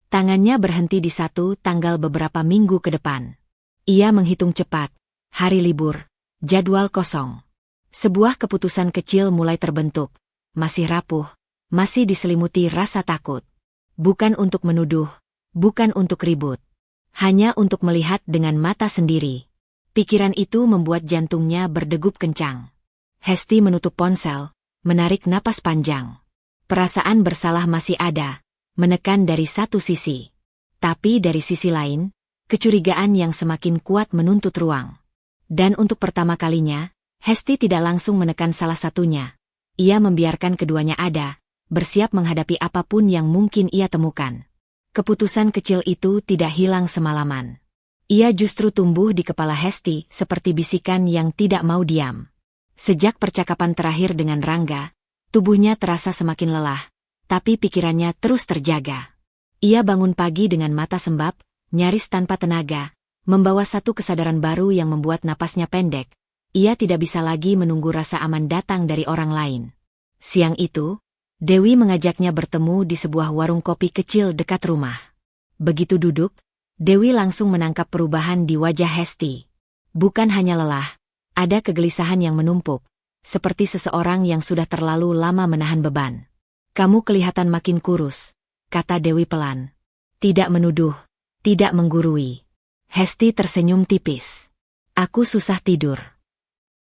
Tangannya berhenti di satu tanggal beberapa minggu ke depan. Ia menghitung cepat, hari libur, jadwal kosong. Sebuah keputusan kecil mulai terbentuk, masih rapuh, masih diselimuti rasa takut. Bukan untuk menuduh, bukan untuk ribut. Hanya untuk melihat dengan mata sendiri. Pikiran itu membuat jantungnya berdegup kencang. Hesti menutup ponsel, menarik napas panjang. Perasaan bersalah masih ada, menekan dari satu sisi. Tapi dari sisi lain, kecurigaan yang semakin kuat menuntut ruang. Dan untuk pertama kalinya, Hesti tidak langsung menekan salah satunya. Ia membiarkan keduanya ada, bersiap menghadapi apapun yang mungkin ia temukan. Keputusan kecil itu tidak hilang semalaman. Ia justru tumbuh di kepala Hesti seperti bisikan yang tidak mau diam. Sejak percakapan terakhir dengan Rangga, tubuhnya terasa semakin lelah, tapi pikirannya terus terjaga. Ia bangun pagi dengan mata sembab, nyaris tanpa tenaga, membawa satu kesadaran baru yang membuat napasnya pendek. Ia tidak bisa lagi menunggu rasa aman datang dari orang lain. Siang itu, Dewi mengajaknya bertemu di sebuah warung kopi kecil dekat rumah. Begitu duduk, Dewi langsung menangkap perubahan di wajah Hesti. Bukan hanya lelah, ada kegelisahan yang menumpuk, seperti seseorang yang sudah terlalu lama menahan beban. "Kamu kelihatan makin kurus," kata Dewi pelan. Tidak menuduh, tidak menggurui. Hesti tersenyum tipis. "Aku susah tidur."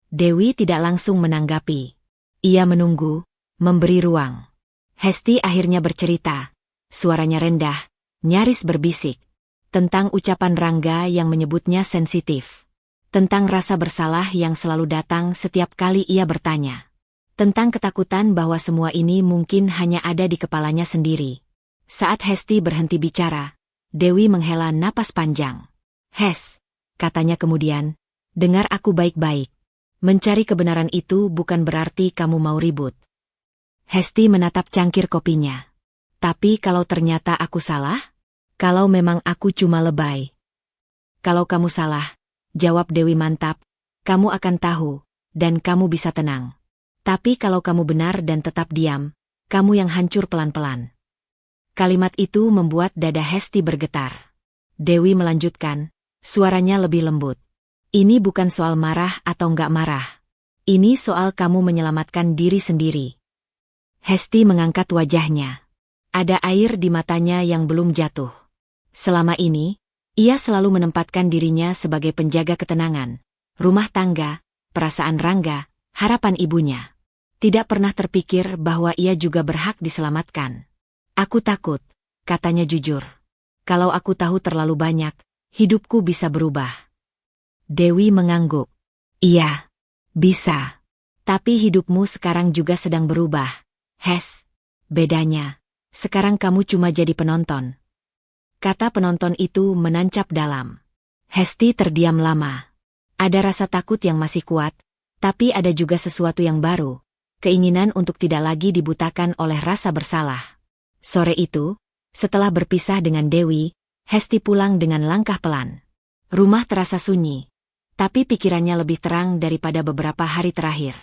Dewi tidak langsung menanggapi. Ia menunggu, memberi ruang. Hesti akhirnya bercerita. Suaranya rendah, nyaris berbisik. Tentang ucapan Rangga yang menyebutnya sensitif. Tentang rasa bersalah yang selalu datang setiap kali ia bertanya. Tentang ketakutan bahwa semua ini mungkin hanya ada di kepalanya sendiri. Saat Hesti berhenti bicara, Dewi menghela napas panjang. "Hes," katanya kemudian, "dengar aku baik-baik. Mencari kebenaran itu bukan berarti kamu mau ribut." Hesti menatap cangkir kopinya. "Tapi kalau ternyata aku salah? Kalau memang aku cuma lebay?" "Kalau kamu salah," jawab Dewi mantap, "kamu akan tahu, dan kamu bisa tenang. Tapi kalau kamu benar dan tetap diam, kamu yang hancur pelan-pelan." Kalimat itu membuat dada Hesti bergetar. Dewi melanjutkan, suaranya lebih lembut. "Ini bukan soal marah atau nggak marah. Ini soal kamu menyelamatkan diri sendiri." Hesti mengangkat wajahnya. Ada air di matanya yang belum jatuh. Selama ini, ia selalu menempatkan dirinya sebagai penjaga ketenangan, rumah tangga, perasaan Rangga, harapan ibunya. Tidak pernah terpikir bahwa ia juga berhak diselamatkan. "Aku takut," katanya jujur. "Kalau aku tahu terlalu banyak, hidupku bisa berubah." Dewi mengangguk. "Iya, bisa. Tapi hidupmu sekarang juga sedang berubah, Hes. Bedanya, sekarang kamu cuma jadi penonton." Kata penonton itu menancap dalam. Hesti terdiam lama. Ada rasa takut yang masih kuat, tapi ada juga sesuatu yang baru, keinginan untuk tidak lagi dibutakan oleh rasa bersalah. Sore itu, setelah berpisah dengan Dewi, Hesti pulang dengan langkah pelan. Rumah terasa sunyi. Tapi pikirannya lebih terang daripada beberapa hari terakhir.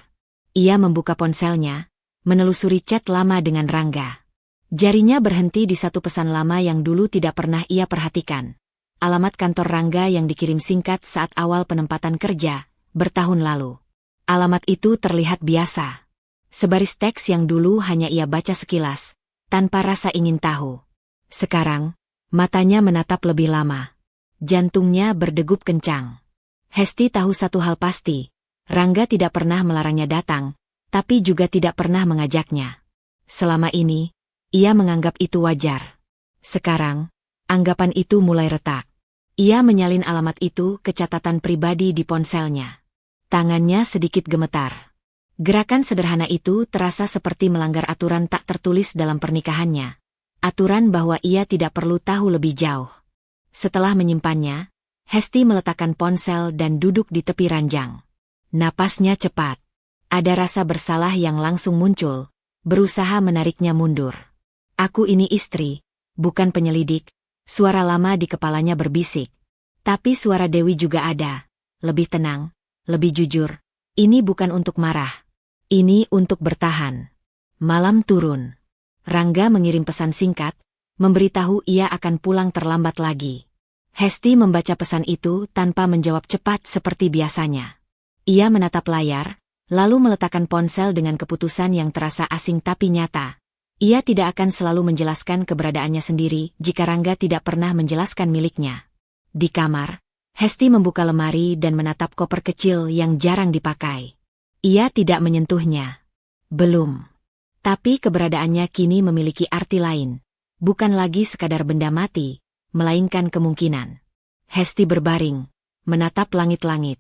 Ia membuka ponselnya, menelusuri chat lama dengan Rangga. Jarinya berhenti di satu pesan lama yang dulu tidak pernah ia perhatikan. Alamat kantor Rangga yang dikirim singkat saat awal penempatan kerja, bertahun lalu. Alamat itu terlihat biasa. Sebaris teks yang dulu hanya ia baca sekilas, tanpa rasa ingin tahu. Sekarang, matanya menatap lebih lama. Jantungnya berdegup kencang. Hesti tahu satu hal pasti, Rangga tidak pernah melarangnya datang, tapi juga tidak pernah mengajaknya. Selama ini, ia menganggap itu wajar. Sekarang, anggapan itu mulai retak. Ia menyalin alamat itu ke catatan pribadi di ponselnya. Tangannya sedikit gemetar. Gerakan sederhana itu terasa seperti melanggar aturan tak tertulis dalam pernikahannya. Aturan bahwa ia tidak perlu tahu lebih jauh. Setelah menyimpannya, Hesti meletakkan ponsel dan duduk di tepi ranjang. Napasnya cepat. Ada rasa bersalah yang langsung muncul, berusaha menariknya mundur. Aku ini istri, bukan penyelidik. Suara lama di kepalanya berbisik. Tapi suara Dewi juga ada. Lebih tenang, lebih jujur. Ini bukan untuk marah. Ini untuk bertahan. Malam turun. Rangga mengirim pesan singkat, memberitahu ia akan pulang terlambat lagi. Hesti membaca pesan itu tanpa menjawab cepat seperti biasanya. Ia menatap layar, lalu meletakkan ponsel dengan keputusan yang terasa asing tapi nyata. Ia tidak akan selalu menjelaskan keberadaannya sendiri jika Rangga tidak pernah menjelaskan miliknya. Di kamar, Hesti membuka lemari dan menatap koper kecil yang jarang dipakai. Ia tidak menyentuhnya. Belum. Tapi keberadaannya kini memiliki arti lain. Bukan lagi sekadar benda mati, melainkan kemungkinan. Hesti berbaring, menatap langit-langit.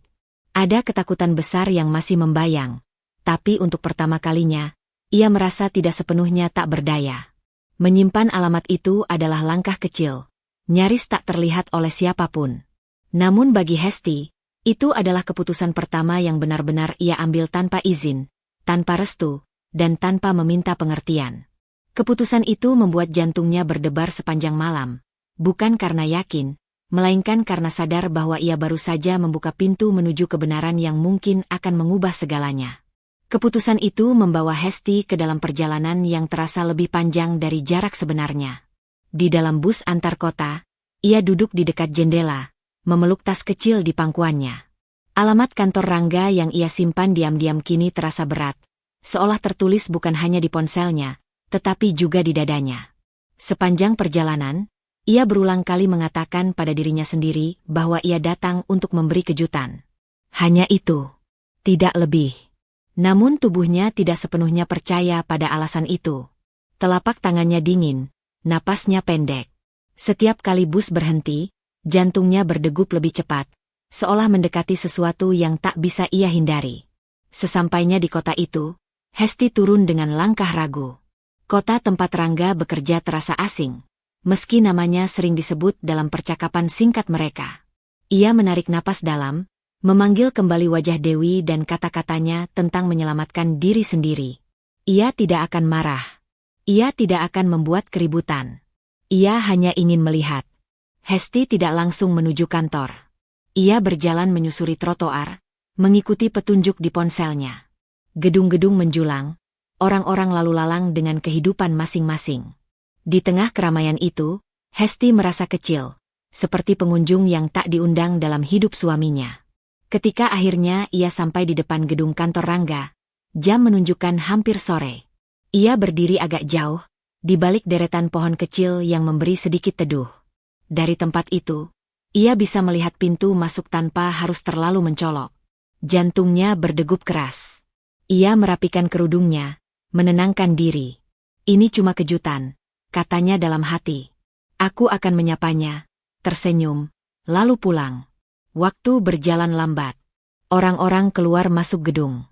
Ada ketakutan besar yang masih membayang. Tapi untuk pertama kalinya, ia merasa tidak sepenuhnya tak berdaya. Menyimpan alamat itu adalah langkah kecil, nyaris tak terlihat oleh siapapun. Namun bagi Hesti, itu adalah keputusan pertama yang benar-benar ia ambil tanpa izin, tanpa restu, dan tanpa meminta pengertian. Keputusan itu membuat jantungnya berdebar sepanjang malam, bukan karena yakin, melainkan karena sadar bahwa ia baru saja membuka pintu menuju kebenaran yang mungkin akan mengubah segalanya. Keputusan itu membawa Hesti ke dalam perjalanan yang terasa lebih panjang dari jarak sebenarnya. Di dalam bus antar kota, ia duduk di dekat jendela, memeluk tas kecil di pangkuannya. Alamat kantor Rangga yang ia simpan diam-diam kini terasa berat, seolah tertulis bukan hanya di ponselnya, tetapi juga di dadanya. Sepanjang perjalanan, ia berulang kali mengatakan pada dirinya sendiri bahwa ia datang untuk memberi kejutan. Hanya itu. Tidak lebih. Namun tubuhnya tidak sepenuhnya percaya pada alasan itu. Telapak tangannya dingin, napasnya pendek. Setiap kali bus berhenti, jantungnya berdegup lebih cepat, seolah mendekati sesuatu yang tak bisa ia hindari. Sesampainya di kota itu, Hesti turun dengan langkah ragu. Kota tempat Rangga bekerja terasa asing, meski namanya sering disebut dalam percakapan singkat mereka. Ia menarik napas dalam, memanggil kembali wajah Dewi dan kata-katanya tentang menyelamatkan diri sendiri. Ia tidak akan marah. Ia tidak akan membuat keributan. Ia hanya ingin melihat. Hesti tidak langsung menuju kantor. Ia berjalan menyusuri trotoar, mengikuti petunjuk di ponselnya. Gedung-gedung menjulang, orang-orang lalu lalang dengan kehidupan masing-masing. Di tengah keramaian itu, Hesti merasa kecil, seperti pengunjung yang tak diundang dalam hidup suaminya. Ketika akhirnya ia sampai di depan gedung kantor Rangga, jam menunjukkan hampir sore. Ia berdiri agak jauh, di balik deretan pohon kecil yang memberi sedikit teduh. Dari tempat itu, ia bisa melihat pintu masuk tanpa harus terlalu mencolok. Jantungnya berdegup keras. Ia merapikan kerudungnya, menenangkan diri. Ini cuma kejutan, katanya dalam hati. Aku akan menyapanya, tersenyum, lalu pulang. Waktu berjalan lambat. Orang-orang keluar masuk gedung.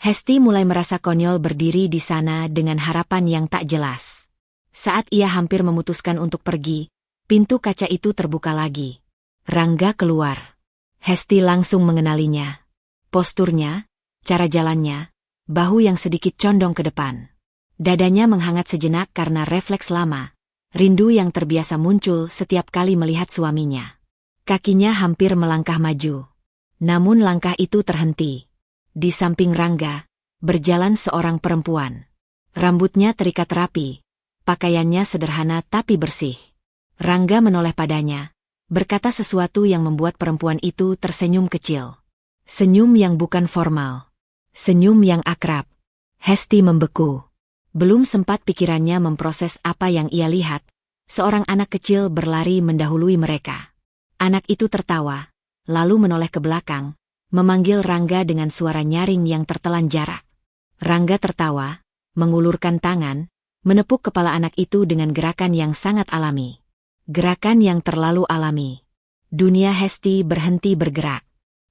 Hesti mulai merasa konyol berdiri di sana dengan harapan yang tak jelas. Saat ia hampir memutuskan untuk pergi, pintu kaca itu terbuka lagi. Rangga keluar. Hesti langsung mengenalinya. Posturnya, cara jalannya, bahu yang sedikit condong ke depan. Dadanya menghangat sejenak karena refleks lama. Rindu yang terbiasa muncul setiap kali melihat suaminya. Kakinya hampir melangkah maju. Namun langkah itu terhenti. Di samping Rangga, berjalan seorang perempuan. Rambutnya terikat rapi. Pakaiannya sederhana tapi bersih. Rangga menoleh padanya, berkata sesuatu yang membuat perempuan itu tersenyum kecil. Senyum yang bukan formal. Senyum yang akrab. Hesti membeku. Belum sempat pikirannya memproses apa yang ia lihat, seorang anak kecil berlari mendahului mereka. Anak itu tertawa, lalu menoleh ke belakang, memanggil Rangga dengan suara nyaring yang tertelan jarak. Rangga tertawa, mengulurkan tangan, menepuk kepala anak itu dengan gerakan yang sangat alami. Gerakan yang terlalu alami. Dunia Hesti berhenti bergerak.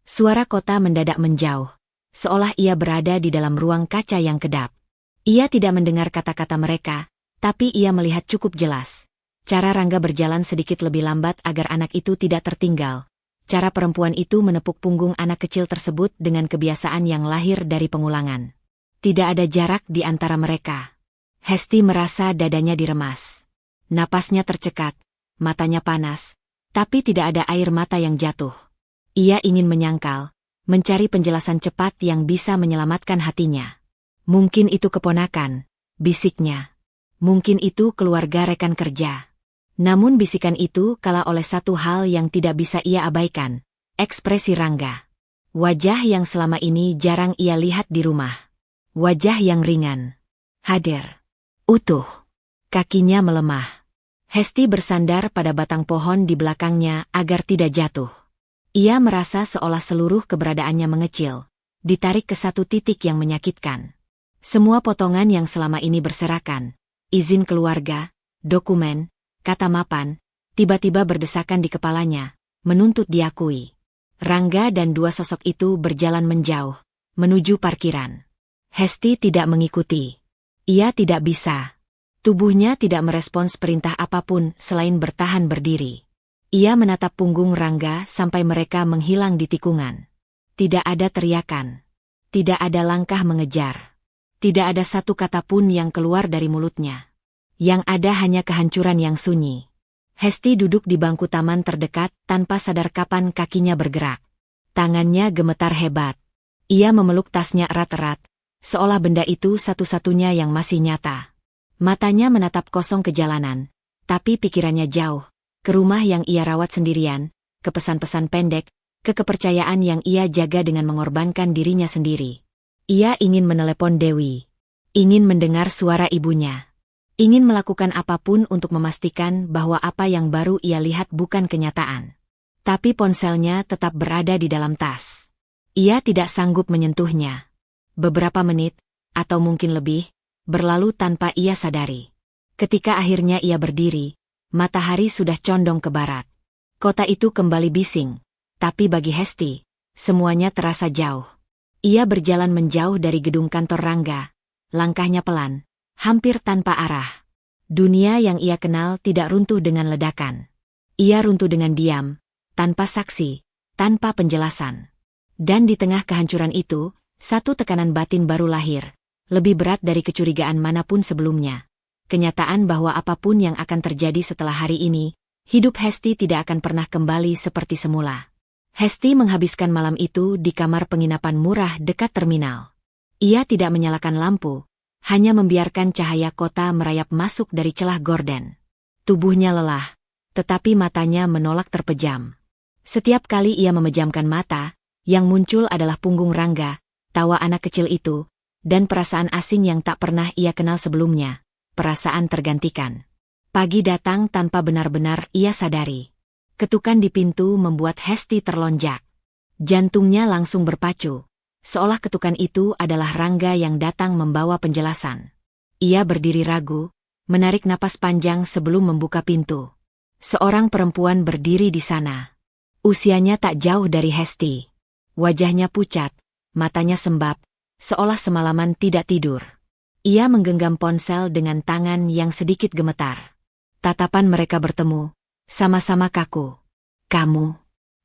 Suara kota mendadak menjauh, seolah ia berada di dalam ruang kaca yang kedap. Ia tidak mendengar kata-kata mereka, tapi ia melihat cukup jelas. Cara Rangga berjalan sedikit lebih lambat agar anak itu tidak tertinggal. Cara perempuan itu menepuk punggung anak kecil tersebut dengan kebiasaan yang lahir dari pengulangan. Tidak ada jarak di antara mereka. Hesti merasa dadanya diremas. Napasnya tercekat, matanya panas, tapi tidak ada air mata yang jatuh. Ia ingin menyangkal, mencari penjelasan cepat yang bisa menyelamatkan hatinya. Mungkin itu keponakan, bisiknya. Mungkin itu keluarga rekan kerja. Namun bisikan itu kalah oleh satu hal yang tidak bisa ia abaikan, ekspresi Rangga. Wajah yang selama ini jarang ia lihat di rumah. Wajah yang ringan, hadir, utuh. Kakinya melemah. Hesti bersandar pada batang pohon di belakangnya agar tidak jatuh. Ia merasa seolah seluruh keberadaannya mengecil, ditarik ke satu titik yang menyakitkan. Semua potongan yang selama ini berserakan, izin keluarga, dokumen, kata mapan, tiba-tiba berdesakan di kepalanya, menuntut diakui. Rangga dan dua sosok itu berjalan menjauh, menuju parkiran. Hesti tidak mengikuti. Ia tidak bisa. Tubuhnya tidak merespons perintah apapun selain bertahan berdiri. Ia menatap punggung Rangga sampai mereka menghilang di tikungan. Tidak ada teriakan. Tidak ada langkah mengejar. Tidak ada satu kata pun yang keluar dari mulutnya. Yang ada hanya kehancuran yang sunyi. Hesti duduk di bangku taman terdekat tanpa sadar kapan kakinya bergerak. Tangannya gemetar hebat. Ia memeluk tasnya erat-erat, seolah benda itu satu-satunya yang masih nyata. Matanya menatap kosong ke jalanan, tapi pikirannya jauh. Ke rumah yang ia rawat sendirian, ke pesan-pesan pendek, ke kepercayaan yang ia jaga dengan mengorbankan dirinya sendiri. Ia ingin menelepon Dewi. Ingin mendengar suara ibunya. Ingin melakukan apapun untuk memastikan bahwa apa yang baru ia lihat bukan kenyataan. Tapi ponselnya tetap berada di dalam tas. Ia tidak sanggup menyentuhnya. Beberapa menit, atau mungkin lebih, berlalu tanpa ia sadari. Ketika akhirnya ia berdiri, matahari sudah condong ke barat. Kota itu kembali bising, tapi bagi Hesti, semuanya terasa jauh. Ia berjalan menjauh dari gedung kantor Rangga, langkahnya pelan, hampir tanpa arah. Dunia yang ia kenal tidak runtuh dengan ledakan. Ia runtuh dengan diam, tanpa saksi, tanpa penjelasan. Dan di tengah kehancuran itu, satu tekanan batin baru lahir, lebih berat dari kecurigaan manapun sebelumnya. Kenyataan bahwa apapun yang akan terjadi setelah hari ini, hidup Hesti tidak akan pernah kembali seperti semula. Hesti menghabiskan malam itu di kamar penginapan murah dekat terminal. Ia tidak menyalakan lampu, hanya membiarkan cahaya kota merayap masuk dari celah gorden. Tubuhnya lelah, tetapi matanya menolak terpejam. Setiap kali ia memejamkan mata, yang muncul adalah punggung Rangga, tawa anak kecil itu, dan perasaan asing yang tak pernah ia kenal sebelumnya. Perasaan tergantikan. Pagi datang tanpa benar-benar ia sadari. Ketukan di pintu membuat Hesti terlonjak. Jantungnya langsung berpacu, seolah ketukan itu adalah Rangga yang datang membawa penjelasan. Ia berdiri ragu, menarik napas panjang sebelum membuka pintu. Seorang perempuan berdiri di sana. Usianya tak jauh dari Hesti. Wajahnya pucat, matanya sembab, seolah semalaman tidak tidur. Ia menggenggam ponsel dengan tangan yang sedikit gemetar. Tatapan mereka bertemu, sama-sama kaku. "Kamu,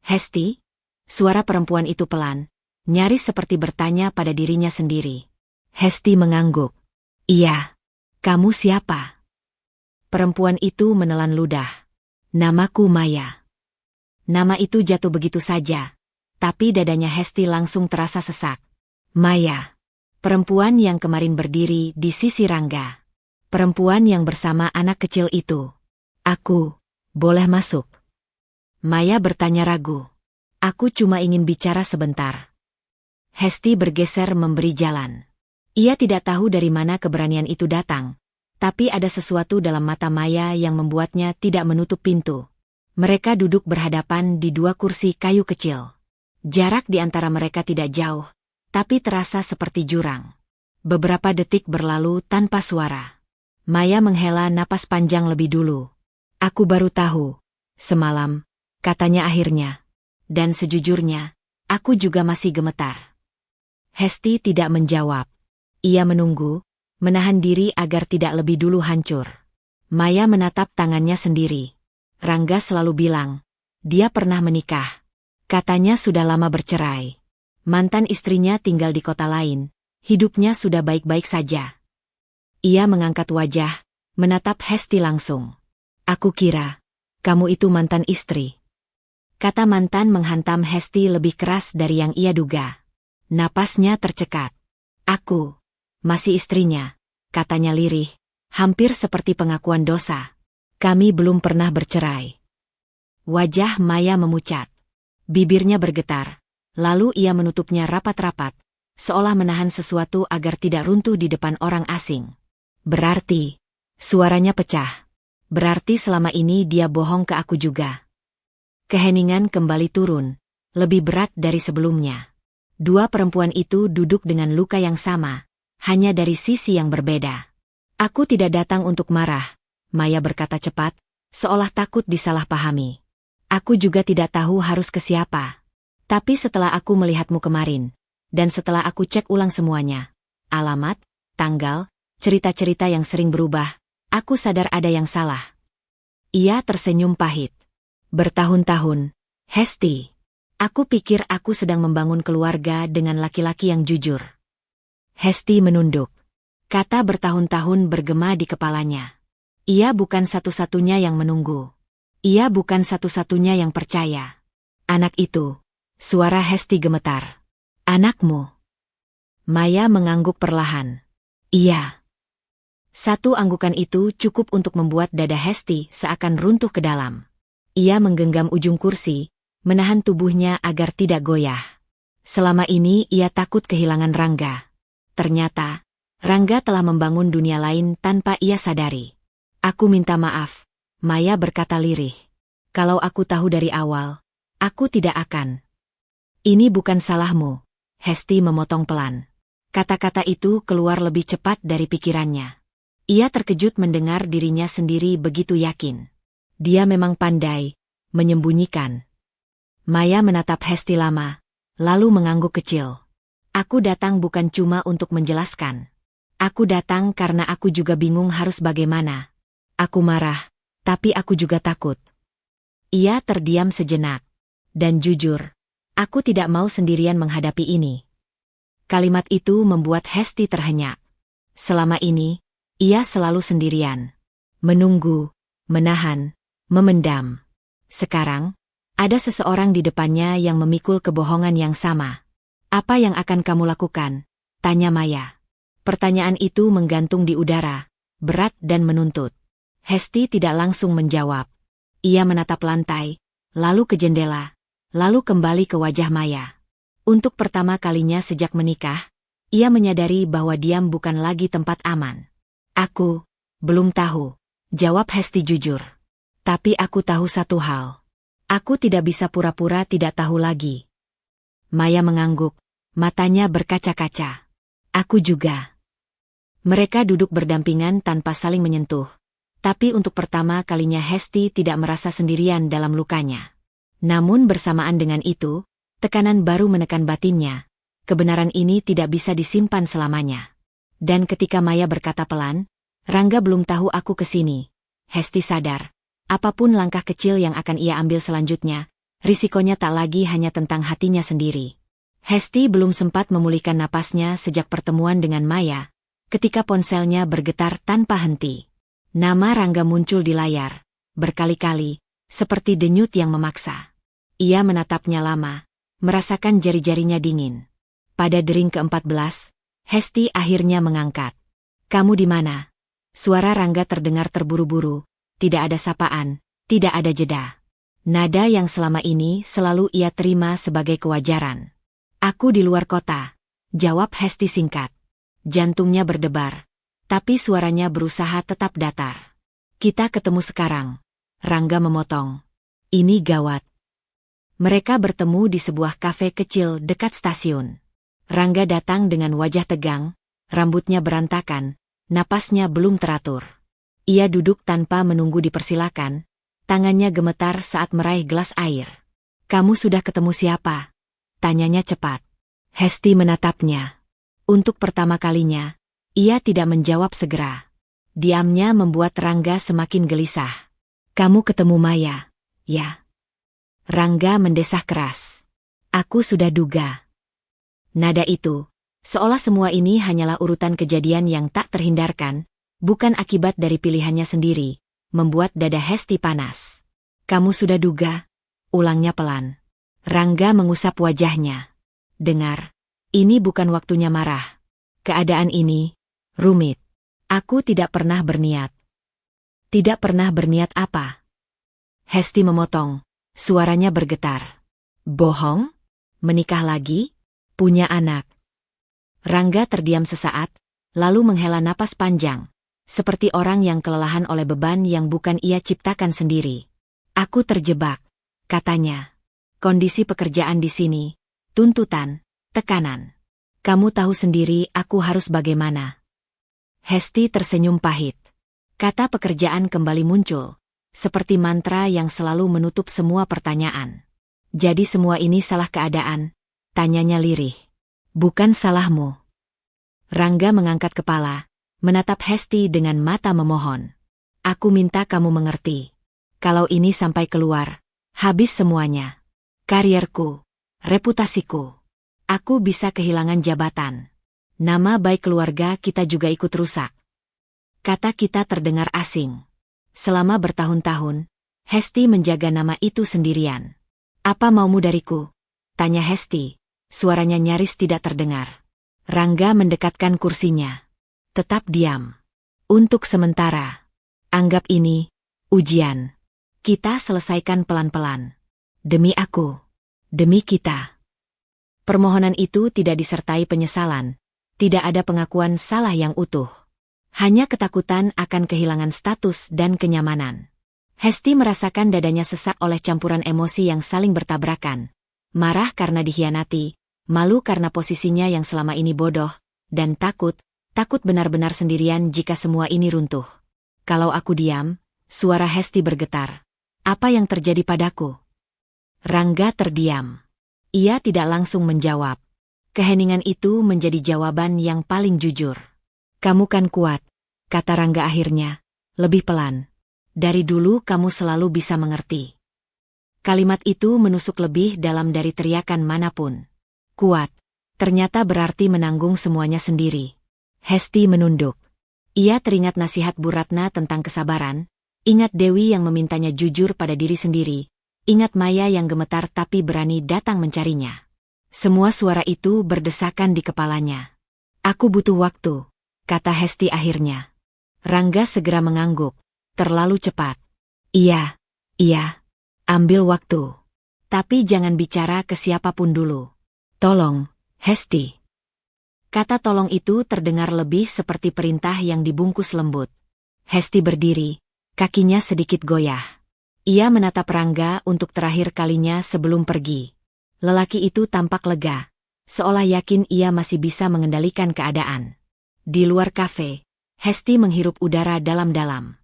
Hesti?" Suara perempuan itu pelan, nyaris seperti bertanya pada dirinya sendiri. Hesti mengangguk. "Iya." "Kamu siapa?" Perempuan itu menelan ludah. "Namaku Maya." Nama itu jatuh begitu saja, tapi dadanya Hesti langsung terasa sesak. Maya. Perempuan yang kemarin berdiri di sisi Rangga. Perempuan yang bersama anak kecil itu. "Aku, boleh masuk?" Maya bertanya ragu. "Aku cuma ingin bicara sebentar." Hesti bergeser memberi jalan. Ia tidak tahu dari mana keberanian itu datang, tapi ada sesuatu dalam mata Maya yang membuatnya tidak menutup pintu. Mereka duduk berhadapan di dua kursi kayu kecil. Jarak di antara mereka tidak jauh, tapi terasa seperti jurang. Beberapa detik berlalu tanpa suara. Maya menghela napas panjang lebih dulu. "Aku baru tahu. Semalam, katanya akhirnya. Dan sejujurnya, aku juga masih gemetar. Hesti tidak menjawab. Ia menunggu, menahan diri agar tidak lebih dulu hancur. Maya menatap tangannya sendiri. Rangga selalu bilang, dia pernah menikah. Katanya sudah lama bercerai. Mantan istrinya tinggal di kota lain. Hidupnya sudah baik-baik saja. Ia mengangkat wajah, menatap Hesti langsung. Aku kira, kamu itu mantan istri. Kata mantan menghantam Hesti lebih keras dari yang ia duga. Napasnya tercekat. Aku, masih istrinya, katanya lirih, hampir seperti pengakuan dosa. Kami belum pernah bercerai. Wajah Maya memucat. Bibirnya bergetar, lalu ia menutupnya rapat-rapat, seolah menahan sesuatu agar tidak runtuh di depan orang asing. Berarti, suaranya pecah. Berarti selama ini dia bohong ke aku juga. Keheningan kembali turun, lebih berat dari sebelumnya. Dua perempuan itu duduk dengan luka yang sama, hanya dari sisi yang berbeda. Aku tidak datang untuk marah, Maya berkata cepat, seolah takut disalahpahami. Aku juga tidak tahu harus ke siapa. Tapi setelah aku melihatmu kemarin, dan setelah aku cek ulang semuanya, alamat, tanggal, cerita-cerita yang sering berubah, aku sadar ada yang salah. Ia tersenyum pahit. Bertahun-tahun, Hesti. Aku pikir aku sedang membangun keluarga dengan laki-laki yang jujur. Hesti menunduk. Kata bertahun-tahun bergema di kepalanya. Ia bukan satu-satunya yang menunggu. Ia bukan satu-satunya yang percaya. Anak itu, suara Hesti gemetar. Anakmu. Maya mengangguk perlahan. Iya. Satu anggukan itu cukup untuk membuat dada Hesti seakan runtuh ke dalam. Ia menggenggam ujung kursi, menahan tubuhnya agar tidak goyah. Selama ini ia takut kehilangan Rangga. Ternyata, Rangga telah membangun dunia lain tanpa ia sadari. Aku minta maaf, Maya berkata lirih. Kalau aku tahu dari awal, aku tidak akan. Ini bukan salahmu, Hesti memotong pelan. Kata-kata itu keluar lebih cepat dari pikirannya. Ia terkejut mendengar dirinya sendiri begitu yakin. Dia memang pandai menyembunyikan. Maya menatap Hesti lama, lalu mengangguk kecil. Aku datang bukan cuma untuk menjelaskan. Aku datang karena aku juga bingung harus bagaimana. Aku marah, tapi aku juga takut. Ia terdiam sejenak. Dan jujur, aku tidak mau sendirian menghadapi ini. Kalimat itu membuat Hesti terhenyak. Selama ini, ia selalu sendirian. Menunggu, menahan, memendam. Sekarang, ada seseorang di depannya yang memikul kebohongan yang sama. Apa yang akan kamu lakukan? Tanya Maya. Pertanyaan itu menggantung di udara, berat dan menuntut. Hesti tidak langsung menjawab. Ia menatap lantai, lalu ke jendela, lalu kembali ke wajah Maya. Untuk pertama kalinya sejak menikah, ia menyadari bahwa diam bukan lagi tempat aman. Aku belum tahu, jawab Hesti jujur. Tapi aku tahu satu hal. Aku tidak bisa pura-pura tidak tahu lagi. Maya mengangguk, matanya berkaca-kaca. Aku juga. Mereka duduk berdampingan tanpa saling menyentuh. Tapi untuk pertama kalinya Hesti tidak merasa sendirian dalam lukanya. Namun bersamaan dengan itu, tekanan baru menekan batinnya. Kebenaran ini tidak bisa disimpan selamanya. Dan ketika Maya berkata pelan, Rangga belum tahu aku kesini. Hesti sadar. Apapun langkah kecil yang akan ia ambil selanjutnya, risikonya tak lagi hanya tentang hatinya sendiri. Hesti belum sempat memulihkan napasnya sejak pertemuan dengan Maya, ketika ponselnya bergetar tanpa henti. Nama Rangga muncul di layar, berkali-kali, seperti denyut yang memaksa. Ia menatapnya lama, merasakan jari-jarinya dingin. Pada dering ke-14, Hesti akhirnya mengangkat. Kamu di mana? Suara Rangga terdengar terburu-buru. Tidak ada sapaan, tidak ada jeda. Nada yang selama ini selalu ia terima sebagai kewajaran. Aku di luar kota, jawab Hesti singkat. Jantungnya berdebar, tapi suaranya berusaha tetap datar. Kita ketemu sekarang, Rangga memotong. Ini gawat. Mereka bertemu di sebuah kafe kecil dekat stasiun. Rangga datang dengan wajah tegang, rambutnya berantakan, napasnya belum teratur. Ia duduk tanpa menunggu dipersilakan, Tangannya gemetar saat meraih gelas air. Kamu sudah ketemu siapa? Tanyanya cepat. Hesti menatapnya. Untuk pertama kalinya, ia tidak menjawab segera. Diamnya membuat Rangga semakin gelisah. Kamu ketemu Maya, ya? Rangga mendesah keras. Aku sudah duga. Nada itu, seolah semua ini hanyalah urutan kejadian yang tak terhindarkan, bukan akibat dari pilihannya sendiri, membuat dada Hesti panas. Kamu sudah duga? Ulangnya pelan. Rangga mengusap wajahnya. Dengar, ini bukan waktunya marah. Keadaan ini rumit. Aku tidak pernah berniat. Tidak pernah berniat apa? Hesti memotong, suaranya bergetar. Bohong? Menikah lagi? Punya anak? Rangga terdiam sesaat, lalu menghela napas panjang, seperti orang yang kelelahan oleh beban yang bukan ia ciptakan sendiri. Aku terjebak, katanya. Kondisi pekerjaan di sini, tuntutan, tekanan. Kamu tahu sendiri aku harus bagaimana. Hesti tersenyum pahit. Kata pekerjaan kembali muncul, seperti mantra yang selalu menutup semua pertanyaan. Jadi semua ini salah keadaan? Tanyanya lirih. Bukan salahmu. Rangga mengangkat kepala, menatap Hesti dengan mata memohon. Aku minta kamu mengerti. Kalau ini sampai keluar, habis semuanya. Karierku, reputasiku. Aku bisa kehilangan jabatan. Nama baik keluarga kita juga ikut rusak. Kata kita terdengar asing. Selama bertahun-tahun, Hesti menjaga nama itu sendirian. Apa maumu dariku? Tanya Hesti. Suaranya nyaris tidak terdengar. Rangga mendekatkan kursinya. Tetap diam. Untuk sementara. Anggap ini ujian. Kita selesaikan pelan-pelan. Demi aku. Demi kita. Permohonan itu tidak disertai penyesalan. Tidak ada pengakuan salah yang utuh. Hanya ketakutan akan kehilangan status dan kenyamanan. Hesti merasakan dadanya sesak oleh campuran emosi yang saling bertabrakan. Marah karena dikhianati, malu karena posisinya yang selama ini bodoh, dan takut benar-benar sendirian jika semua ini runtuh. Kalau aku diam, suara Hesti bergetar. Apa yang terjadi padaku? Rangga terdiam. Ia tidak langsung menjawab. Keheningan itu menjadi jawaban yang paling jujur. Kamu kan kuat, kata Rangga akhirnya, lebih pelan. Dari dulu kamu selalu bisa mengerti. Kalimat itu menusuk lebih dalam dari teriakan manapun. Kuat, ternyata berarti menanggung semuanya sendiri. Hesti menunduk. Ia teringat nasihat Bu Ratna tentang kesabaran, ingat Dewi yang memintanya jujur pada diri sendiri, ingat Maya yang gemetar tapi berani datang mencarinya. Semua suara itu berdesakan di kepalanya. Aku butuh waktu, kata Hesti akhirnya. Rangga segera mengangguk, terlalu cepat. Iya, ambil waktu. Tapi jangan bicara ke siapapun dulu. Tolong, Hesti. Kata tolong itu terdengar lebih seperti perintah yang dibungkus lembut. Hesti berdiri, kakinya sedikit goyah. Ia menatap Rangga untuk terakhir kalinya sebelum pergi. Lelaki itu tampak lega, seolah yakin ia masih bisa mengendalikan keadaan. Di luar kafe, Hesti menghirup udara dalam-dalam.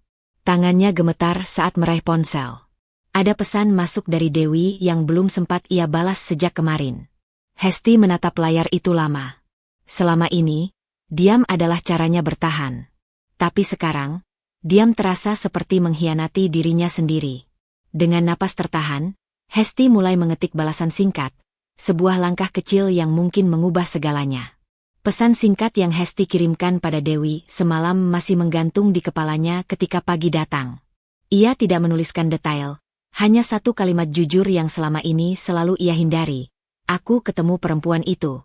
Tangannya gemetar saat meraih ponsel. Ada pesan masuk dari Dewi yang belum sempat ia balas sejak kemarin. Hesti menatap layar itu lama. Selama ini, diam adalah caranya bertahan. Tapi sekarang, diam terasa seperti mengkhianati dirinya sendiri. Dengan napas tertahan, Hesti mulai mengetik balasan singkat, sebuah langkah kecil yang mungkin mengubah segalanya. Pesan singkat yang Hesti kirimkan pada Dewi semalam masih menggantung di kepalanya ketika pagi datang. Ia tidak menuliskan detail, hanya satu kalimat jujur yang selama ini selalu ia hindari. Aku ketemu perempuan itu.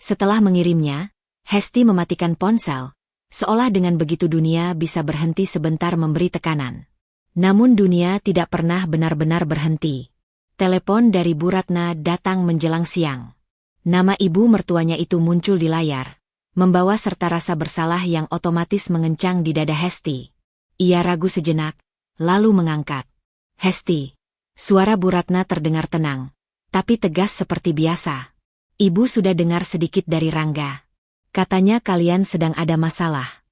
Setelah mengirimnya, Hesti mematikan ponsel, seolah dengan begitu dunia bisa berhenti sebentar memberi tekanan. Namun dunia tidak pernah benar-benar berhenti. Telepon dari Bu Ratna datang menjelang siang. Nama ibu mertuanya itu muncul di layar, membawa serta rasa bersalah yang otomatis mengencang di dada Hesti. Ia ragu sejenak, lalu mengangkat. Hesti. Suara Bu Ratna terdengar tenang, tapi tegas seperti biasa. Ibu sudah dengar sedikit dari Rangga. Katanya kalian sedang ada masalah.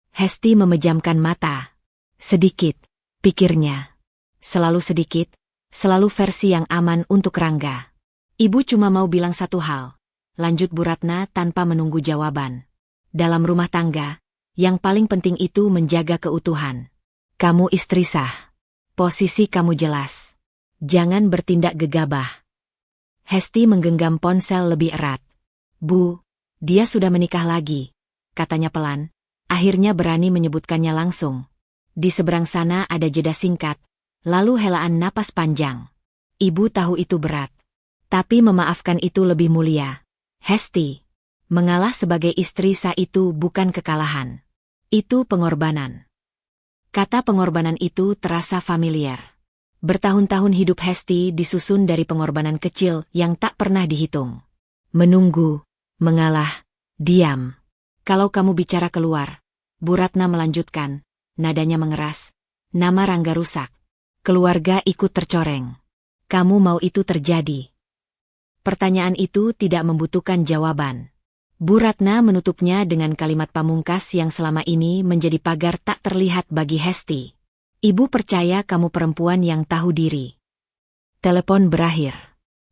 Hesti memejamkan mata. Sedikit, pikirnya. Selalu sedikit, selalu versi yang aman untuk Rangga. Ibu cuma mau bilang satu hal, lanjut Bu Ratna tanpa menunggu jawaban. Dalam rumah tangga, yang paling penting itu menjaga keutuhan. Kamu istri sah. Posisi kamu jelas. Jangan bertindak gegabah. Hesti menggenggam ponsel lebih erat. Bu, dia sudah menikah lagi, katanya pelan. Akhirnya berani menyebutkannya langsung. Di seberang sana ada jeda singkat, lalu helaan napas panjang. Ibu tahu itu berat. Tapi memaafkan itu lebih mulia. Hesti, mengalah sebagai istri sah itu bukan kekalahan. Itu pengorbanan. Kata pengorbanan itu terasa familiar. Bertahun-tahun hidup Hesti disusun dari pengorbanan kecil yang tak pernah dihitung. Menunggu, mengalah, diam. Kalau kamu bicara keluar, Bu Ratna melanjutkan, nadanya mengeras. Nama Rangga rusak. Keluarga ikut tercoreng. Kamu mau itu terjadi? Pertanyaan itu tidak membutuhkan jawaban. Bu Ratna menutupnya dengan kalimat pamungkas yang selama ini menjadi pagar tak terlihat bagi Hesti. Ibu percaya kamu perempuan yang tahu diri. Telepon berakhir.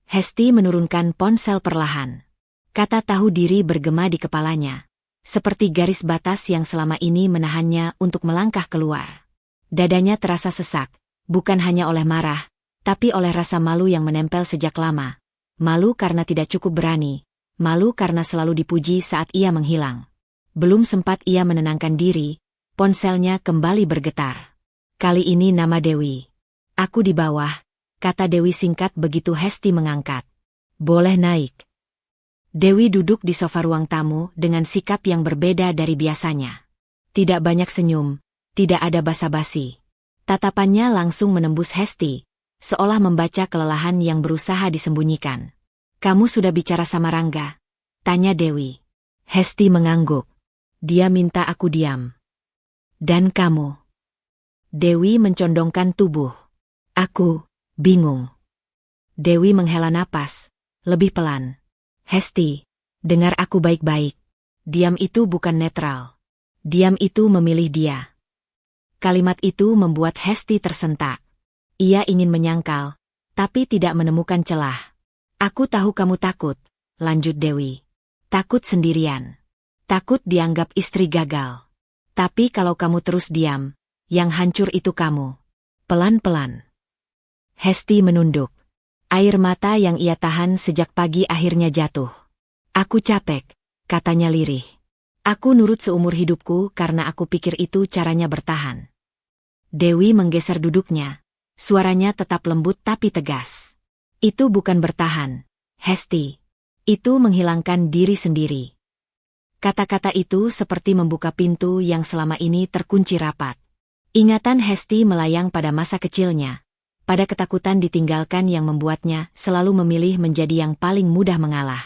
Hesti menurunkan ponsel perlahan. Kata tahu diri bergema di kepalanya. Seperti garis batas yang selama ini menahannya untuk melangkah keluar. Dadanya terasa sesak, bukan hanya oleh marah, tapi oleh rasa malu yang menempel sejak lama. Malu karena tidak cukup berani, malu karena selalu dipuji saat ia menghilang. Belum sempat ia menenangkan diri, ponselnya kembali bergetar. Kali ini nama Dewi. Aku di bawah, kata Dewi singkat begitu Hesti mengangkat. Boleh naik. Dewi duduk di sofa ruang tamu dengan sikap yang berbeda dari biasanya. Tidak banyak senyum, tidak ada basa-basi. Tatapannya langsung menembus Hesti, seolah membaca kelelahan yang berusaha disembunyikan. Kamu sudah bicara sama Rangga? Tanya Dewi. Hesti mengangguk. Dia minta aku diam. Dan kamu? Dewi mencondongkan tubuh. Aku bingung. Dewi menghela napas, lebih pelan. Hesti, dengar aku baik-baik. Diam itu bukan netral. Diam itu memilih dia. Kalimat itu membuat Hesti tersentak. Ia ingin menyangkal, tapi tidak menemukan celah. Aku tahu kamu takut, lanjut Dewi. Takut sendirian. Takut dianggap istri gagal. Tapi kalau kamu terus diam, yang hancur itu kamu. Pelan-pelan. Hesti menunduk. Air mata yang ia tahan sejak pagi akhirnya jatuh. Aku capek, katanya lirih. Aku nurut seumur hidupku karena aku pikir itu caranya bertahan. Dewi menggeser duduknya. Suaranya tetap lembut tapi tegas. Itu bukan bertahan, Hesti. Itu menghilangkan diri sendiri. Kata-kata itu seperti membuka pintu yang selama ini terkunci rapat. Ingatan Hesti melayang pada masa kecilnya, pada ketakutan ditinggalkan yang membuatnya selalu memilih menjadi yang paling mudah mengalah.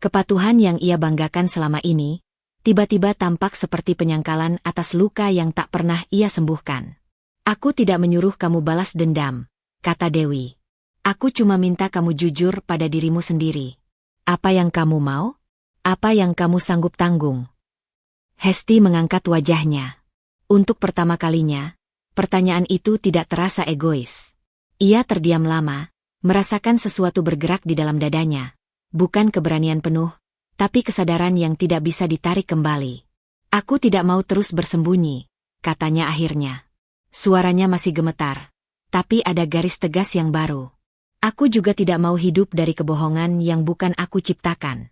Kepatuhan yang ia banggakan selama ini, tiba-tiba tampak seperti penyangkalan atas luka yang tak pernah ia sembuhkan. Aku tidak menyuruh kamu balas dendam, kata Dewi. Aku cuma minta kamu jujur pada dirimu sendiri. Apa yang kamu mau? Apa yang kamu sanggup tanggung? Hesti mengangkat wajahnya. Untuk pertama kalinya, pertanyaan itu tidak terasa egois. Ia terdiam lama, merasakan sesuatu bergerak di dalam dadanya. Bukan keberanian penuh, tapi kesadaran yang tidak bisa ditarik kembali. Aku tidak mau terus bersembunyi, katanya akhirnya. Suaranya masih gemetar, tapi ada garis tegas yang baru. Aku juga tidak mau hidup dari kebohongan yang bukan aku ciptakan.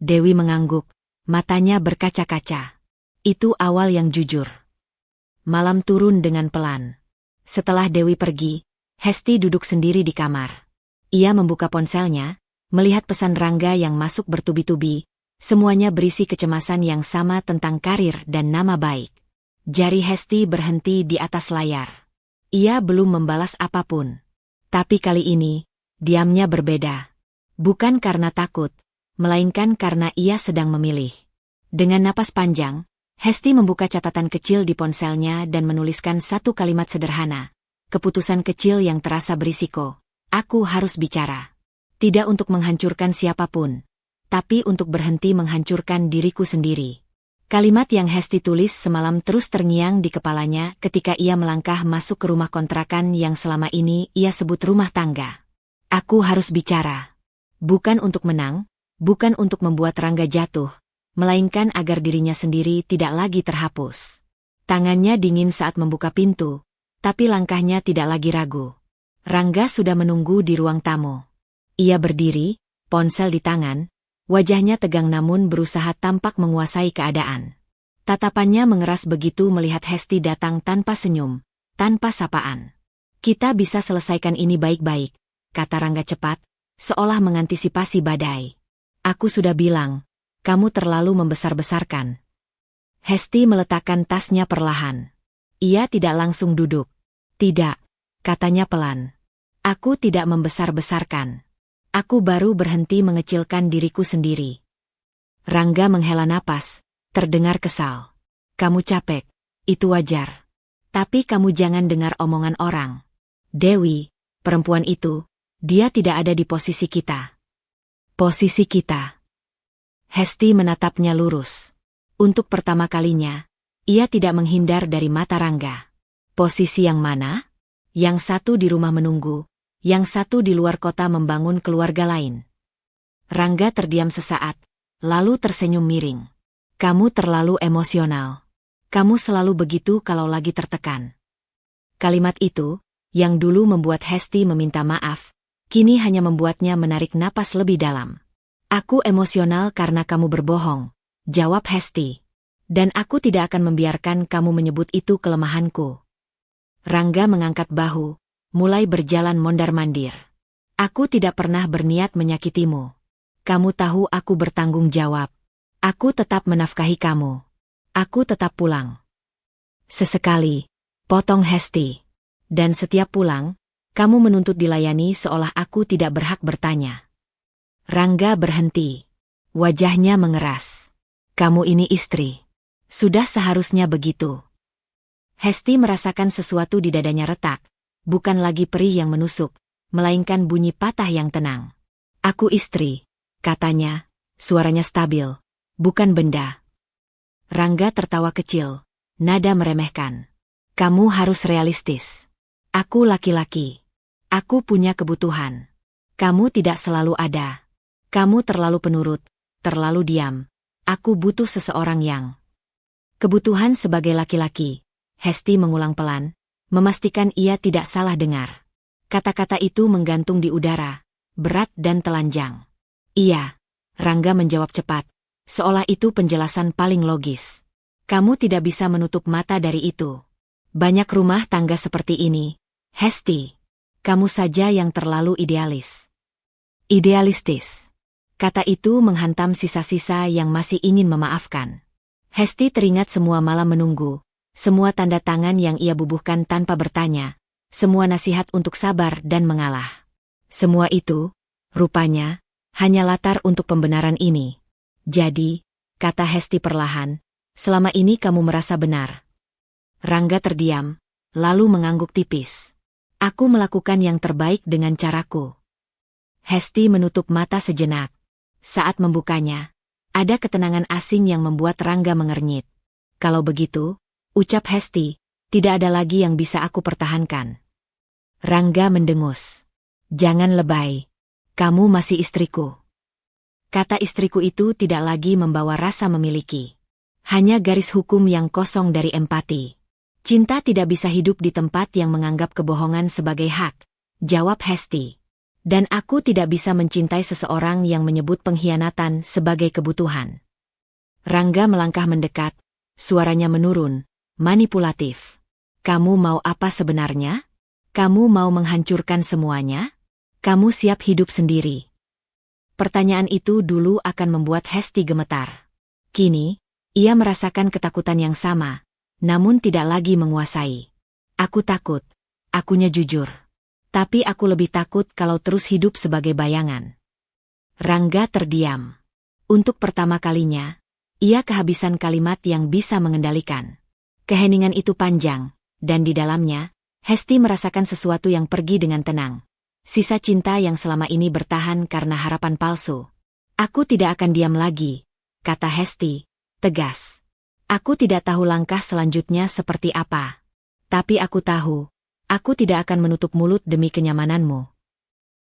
Dewi mengangguk, matanya berkaca-kaca. Itu awal yang jujur. Malam turun dengan pelan. Setelah Dewi pergi, Hesti duduk sendiri di kamar. Ia membuka ponselnya, melihat pesan Rangga yang masuk bertubi-tubi, semuanya berisi kecemasan yang sama tentang karir dan nama baik. Jari Hesti berhenti di atas layar. Ia belum membalas apapun. Tapi kali ini, diamnya berbeda. Bukan karena takut, melainkan karena ia sedang memilih. Dengan napas panjang, Hesti membuka catatan kecil di ponselnya dan menuliskan satu kalimat sederhana. Keputusan kecil yang terasa berisiko. Aku harus bicara. Tidak untuk menghancurkan siapapun, tapi untuk berhenti menghancurkan diriku sendiri. Kalimat yang Hesti tulis semalam terus terngiang di kepalanya ketika ia melangkah masuk ke rumah kontrakan yang selama ini ia sebut rumah tangga. Aku harus bicara. Bukan untuk menang, bukan untuk membuat Rangga jatuh, melainkan agar dirinya sendiri tidak lagi terhapus. Tangannya dingin saat membuka pintu, tapi langkahnya tidak lagi ragu. Rangga sudah menunggu di ruang tamu. Ia berdiri, ponsel di tangan, wajahnya tegang namun berusaha tampak menguasai keadaan. Tatapannya mengeras begitu melihat Hesti datang tanpa senyum, tanpa sapaan. Kita bisa selesaikan ini baik-baik, kata Rangga cepat, seolah mengantisipasi badai. Aku sudah bilang, kamu terlalu membesar-besarkan. Hesti meletakkan tasnya perlahan. Ia tidak langsung duduk. Tidak, katanya pelan. Aku tidak membesar-besarkan. Aku baru berhenti mengecilkan diriku sendiri. Rangga menghela napas, terdengar kesal. Kamu capek, itu wajar. Tapi kamu jangan dengar omongan orang. Dewi, perempuan itu, dia tidak ada di posisi kita. Posisi kita. Hesti menatapnya lurus. Untuk pertama kalinya, ia tidak menghindar dari mata Rangga. Posisi yang mana? Yang satu di rumah menunggu, yang satu di luar kota membangun keluarga lain. Rangga terdiam sesaat, lalu tersenyum miring. Kamu terlalu emosional. Kamu selalu begitu kalau lagi tertekan. Kalimat itu, yang dulu membuat Hesti meminta maaf, kini hanya membuatnya menarik napas lebih dalam. Aku emosional karena kamu berbohong, jawab Hesti. Dan aku tidak akan membiarkan kamu menyebut itu kelemahanku. Rangga mengangkat bahu, mulai berjalan mondar-mandir. Aku tidak pernah berniat menyakitimu. Kamu tahu aku bertanggung jawab. Aku tetap menafkahi kamu. Aku tetap pulang. Sesekali, potong Hesti. Dan setiap pulang, kamu menuntut dilayani seolah aku tidak berhak bertanya. Rangga berhenti. Wajahnya mengeras. Kamu ini istri. Sudah seharusnya begitu. Hesti merasakan sesuatu di dadanya retak. Bukan lagi perih yang menusuk, melainkan bunyi patah yang tenang. Aku istri, katanya, suaranya stabil, bukan benda. Rangga tertawa kecil, nada meremehkan. Kamu harus realistis. Aku laki-laki. Aku punya kebutuhan. Kamu tidak selalu ada. Kamu terlalu penurut, terlalu diam. Aku butuh seseorang yang... Kebutuhan sebagai laki-laki, Hesti mengulang pelan, memastikan ia tidak salah dengar. Kata-kata itu menggantung di udara, berat dan telanjang. Iya, Rangga menjawab cepat, seolah itu penjelasan paling logis. Kamu tidak bisa menutup mata dari itu. Banyak rumah tangga seperti ini, Hesti. Kamu saja yang terlalu idealis. Idealistis. Kata itu menghantam sisa-sisa yang masih ingin memaafkan. Hesti teringat semua malam menunggu. Semua tanda tangan yang ia bubuhkan tanpa bertanya, semua nasihat untuk sabar dan mengalah. Semua itu, rupanya, hanya latar untuk pembenaran ini. Jadi, kata Hesti perlahan, selama ini kamu merasa benar. Rangga terdiam, lalu mengangguk tipis. Aku melakukan yang terbaik dengan caraku. Hesti menutup mata sejenak. Saat membukanya, ada ketenangan asing yang membuat Rangga mengernyit. Kalau begitu, ucap Hesti, tidak ada lagi yang bisa aku pertahankan. Rangga mendengus. Jangan lebay. Kamu masih istriku. Kata istriku itu tidak lagi membawa rasa memiliki. Hanya garis hukum yang kosong dari empati. Cinta tidak bisa hidup di tempat yang menganggap kebohongan sebagai hak, jawab Hesti. Dan aku tidak bisa mencintai seseorang yang menyebut pengkhianatan sebagai kebutuhan. Rangga melangkah mendekat, suaranya menurun. Manipulatif. Kamu mau apa sebenarnya? Kamu mau menghancurkan semuanya? Kamu siap hidup sendiri? Pertanyaan itu dulu akan membuat Hesti gemetar. Kini, ia merasakan ketakutan yang sama, namun tidak lagi menguasai. Aku takut. Akunya jujur. Tapi aku lebih takut kalau terus hidup sebagai bayangan. Rangga terdiam. Untuk pertama kalinya, ia kehabisan kalimat yang bisa mengendalikan. Keheningan itu panjang, dan di dalamnya, Hesti merasakan sesuatu yang pergi dengan tenang. Sisa cinta yang selama ini bertahan karena harapan palsu. Aku tidak akan diam lagi, kata Hesti, tegas. Aku tidak tahu langkah selanjutnya seperti apa. Tapi aku tahu, aku tidak akan menutup mulut demi kenyamananmu.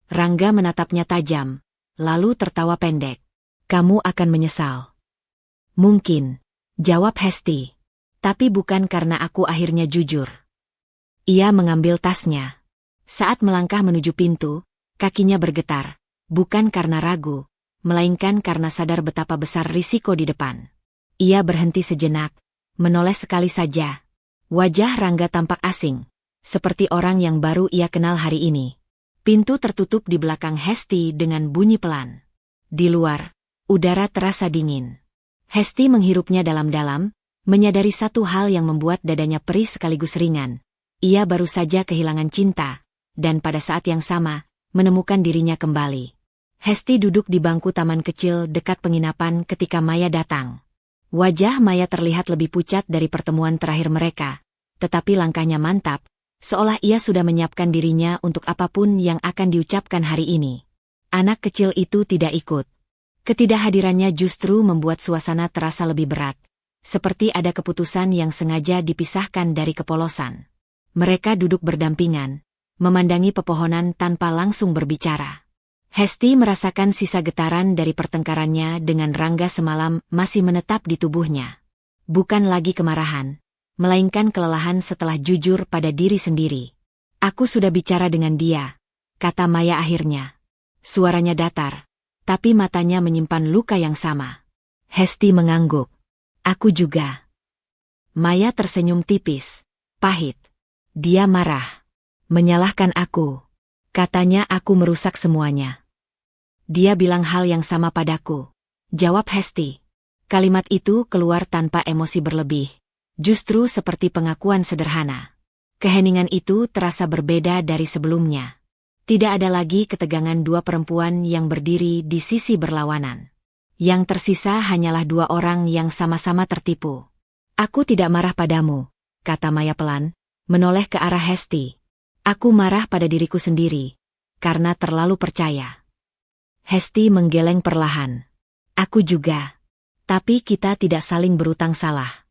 Rangga menatapnya tajam, lalu tertawa pendek. Kamu akan menyesal. Mungkin, jawab Hesti. Tapi bukan karena aku akhirnya jujur. Ia mengambil tasnya. Saat melangkah menuju pintu, kakinya bergetar, bukan karena ragu, melainkan karena sadar betapa besar risiko di depan. Ia berhenti sejenak, menoleh sekali saja. Wajah Rangga tampak asing, seperti orang yang baru ia kenal hari ini. Pintu tertutup di belakang Hesti dengan bunyi pelan. Di luar, udara terasa dingin. Hesti menghirupnya dalam-dalam, menyadari satu hal yang membuat dadanya perih sekaligus ringan. Ia baru saja kehilangan cinta, dan pada saat yang sama, menemukan dirinya kembali. Hesti duduk di bangku taman kecil dekat penginapan ketika Maya datang. Wajah Maya terlihat lebih pucat dari pertemuan terakhir mereka, tetapi langkahnya mantap, seolah ia sudah menyiapkan dirinya untuk apapun yang akan diucapkan hari ini. Anak kecil itu tidak ikut. Ketidakhadirannya justru membuat suasana terasa lebih berat, seperti ada keputusan yang sengaja dipisahkan dari kepolosan. Mereka duduk berdampingan, memandangi pepohonan tanpa langsung berbicara. Hesti merasakan sisa getaran dari pertengkarannya dengan Rangga semalam masih menetap di tubuhnya. Bukan lagi kemarahan, melainkan kelelahan setelah jujur pada diri sendiri. Aku sudah bicara dengan dia, kata Maya akhirnya. Suaranya datar, tapi matanya menyimpan luka yang sama. Hesti mengangguk. Aku juga. Maya tersenyum tipis, pahit. Dia marah. Menyalahkan aku. Katanya aku merusak semuanya. Dia bilang hal yang sama padaku, jawab Hesti. Kalimat itu keluar tanpa emosi berlebih, justru seperti pengakuan sederhana. Keheningan itu terasa berbeda dari sebelumnya. Tidak ada lagi ketegangan dua perempuan yang berdiri di sisi berlawanan. Yang tersisa hanyalah dua orang yang sama-sama tertipu. Aku tidak marah padamu, kata Maya pelan, menoleh ke arah Hesti. Aku marah pada diriku sendiri, karena terlalu percaya. Hesti menggeleng perlahan. Aku juga. Tapi kita tidak saling berutang salah.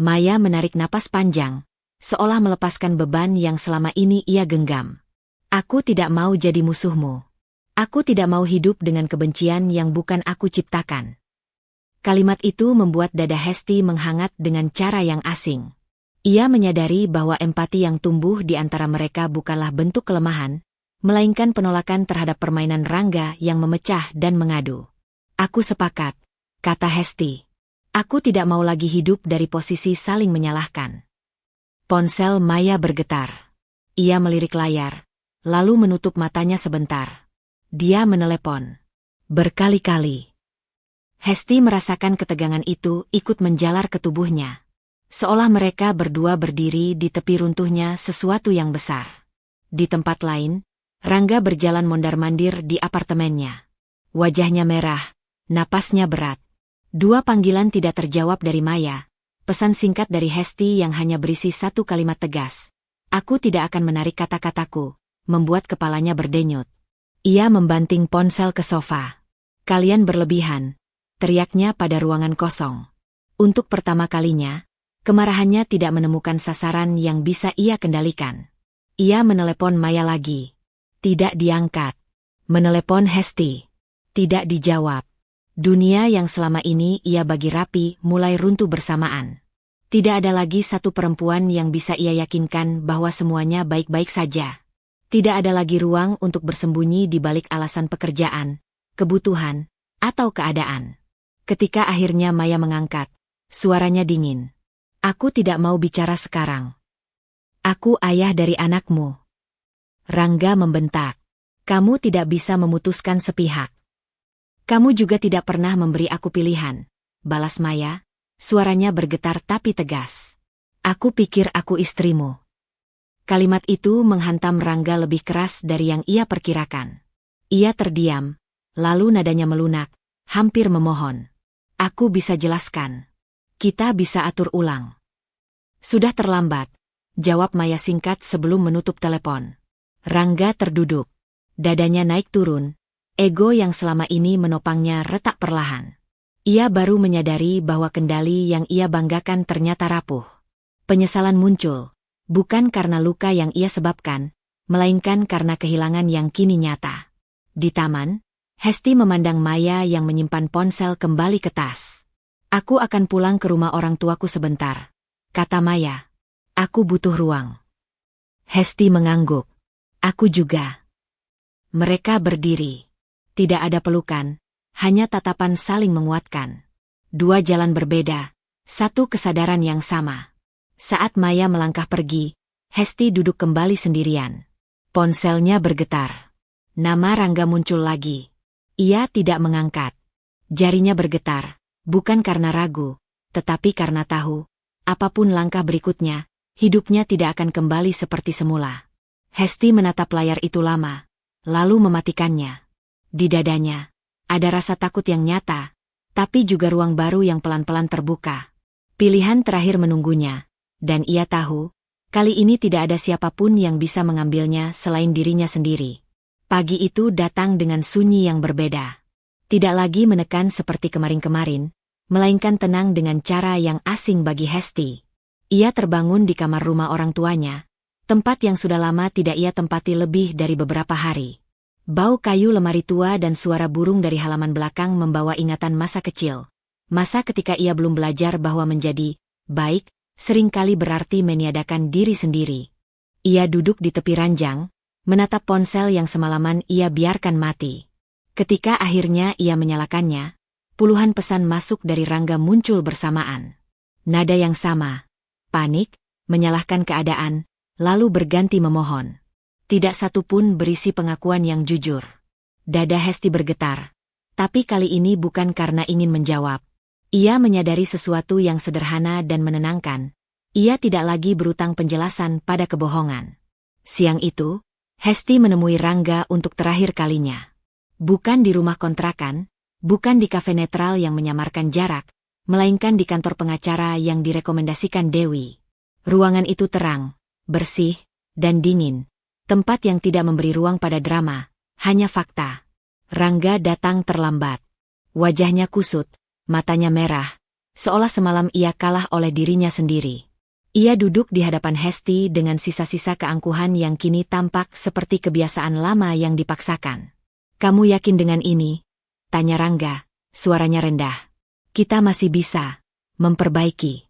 Maya menarik napas panjang, seolah melepaskan beban yang selama ini ia genggam. Aku tidak mau jadi musuhmu. Aku tidak mau hidup dengan kebencian yang bukan aku ciptakan. Kalimat itu membuat dada Hesti menghangat dengan cara yang asing. Ia menyadari bahwa empati yang tumbuh di antara mereka bukanlah bentuk kelemahan, melainkan penolakan terhadap permainan Rangga yang memecah dan mengadu. Aku sepakat, kata Hesti. Aku tidak mau lagi hidup dari posisi saling menyalahkan. Ponsel Maya bergetar. Ia melirik layar, lalu menutup matanya sebentar. Dia menelepon. Berkali-kali. Hesti merasakan ketegangan itu ikut menjalar ke tubuhnya. Seolah mereka berdua berdiri di tepi runtuhnya sesuatu yang besar. Di tempat lain, Rangga berjalan mondar-mandir di apartemennya. Wajahnya merah, napasnya berat. Dua panggilan tidak terjawab dari Maya. Pesan singkat dari Hesti yang hanya berisi satu kalimat tegas. Aku tidak akan menarik kata-kataku, membuat kepalanya berdenyut. Ia membanting ponsel ke sofa. Kalian berlebihan, teriaknya pada ruangan kosong. Untuk pertama kalinya, kemarahannya tidak menemukan sasaran yang bisa ia kendalikan. Ia menelepon Maya lagi. Tidak diangkat. Menelepon Hesti. Tidak dijawab. Dunia yang selama ini ia bagi rapi mulai runtuh bersamaan. Tidak ada lagi satu perempuan yang bisa ia yakinkan bahwa semuanya baik-baik saja. Tidak ada lagi ruang untuk bersembunyi di balik alasan pekerjaan, kebutuhan, atau keadaan. Ketika akhirnya Maya mengangkat, suaranya dingin. Aku tidak mau bicara sekarang. Aku ayah dari anakmu. Rangga membentak. Kamu tidak bisa memutuskan sepihak. Kamu juga tidak pernah memberi aku pilihan, balas Maya, suaranya bergetar tapi tegas. Aku pikir aku istrimu. Kalimat itu menghantam Rangga lebih keras dari yang ia perkirakan. Ia terdiam, lalu nadanya melunak, hampir memohon. Aku bisa jelaskan. Kita bisa atur ulang. Sudah terlambat, jawab Maya singkat sebelum menutup telepon. Rangga terduduk. Dadanya naik turun, ego yang selama ini menopangnya retak perlahan. Ia baru menyadari bahwa kendali yang ia banggakan ternyata rapuh. Penyesalan muncul, bukan karena luka yang ia sebabkan, melainkan karena kehilangan yang kini nyata. Di taman, Hesti memandang Maya yang menyimpan ponsel kembali ke tas. "Aku akan pulang ke rumah orang tuaku sebentar," kata Maya. "Aku butuh ruang." Hesti mengangguk. "Aku juga." Mereka berdiri. Tidak ada pelukan, hanya tatapan saling menguatkan. Dua jalan berbeda, satu kesadaran yang sama. Saat Maya melangkah pergi, Hesti duduk kembali sendirian. Ponselnya bergetar. Nama Rangga muncul lagi. Ia tidak mengangkat. Jarinya bergetar, bukan karena ragu, tetapi karena tahu, apapun langkah berikutnya, hidupnya tidak akan kembali seperti semula. Hesti menatap layar itu lama, lalu mematikannya. Di dadanya, ada rasa takut yang nyata, tapi juga ruang baru yang pelan-pelan terbuka. Pilihan terakhir menunggunya, dan ia tahu, kali ini tidak ada siapapun yang bisa mengambilnya selain dirinya sendiri. Pagi itu datang dengan sunyi yang berbeda. Tidak lagi menekan seperti kemarin-kemarin, melainkan tenang dengan cara yang asing bagi Hesti. Ia terbangun di kamar rumah orang tuanya, tempat yang sudah lama tidak ia tempati lebih dari beberapa hari. Bau kayu lemari tua dan suara burung dari halaman belakang membawa ingatan masa kecil. Masa ketika ia belum belajar bahwa menjadi baik seringkali berarti meniadakan diri sendiri. Ia duduk di tepi ranjang, menatap ponsel yang semalaman ia biarkan mati. Ketika akhirnya ia menyalakannya, puluhan pesan masuk dari Rangga muncul bersamaan. Nada yang sama, panik, menyalahkan keadaan, lalu berganti memohon. Tidak satu pun berisi pengakuan yang jujur. Dada Hesti bergetar, tapi kali ini bukan karena ingin menjawab. Ia menyadari sesuatu yang sederhana dan menenangkan. Ia tidak lagi berutang penjelasan pada kebohongan. Siang itu, Hesti menemui Rangga untuk terakhir kalinya. Bukan di rumah kontrakan, bukan di kafe netral yang menyamarkan jarak, melainkan di kantor pengacara yang direkomendasikan Dewi. Ruangan itu terang, bersih, dan dingin. Tempat yang tidak memberi ruang pada drama, hanya fakta. Rangga datang terlambat. Wajahnya kusut, matanya merah, seolah semalam ia kalah oleh dirinya sendiri. Ia duduk di hadapan Hesti dengan sisa-sisa keangkuhan yang kini tampak seperti kebiasaan lama yang dipaksakan. "Kamu yakin dengan ini?" tanya Rangga, suaranya rendah. "Kita masih bisa memperbaiki."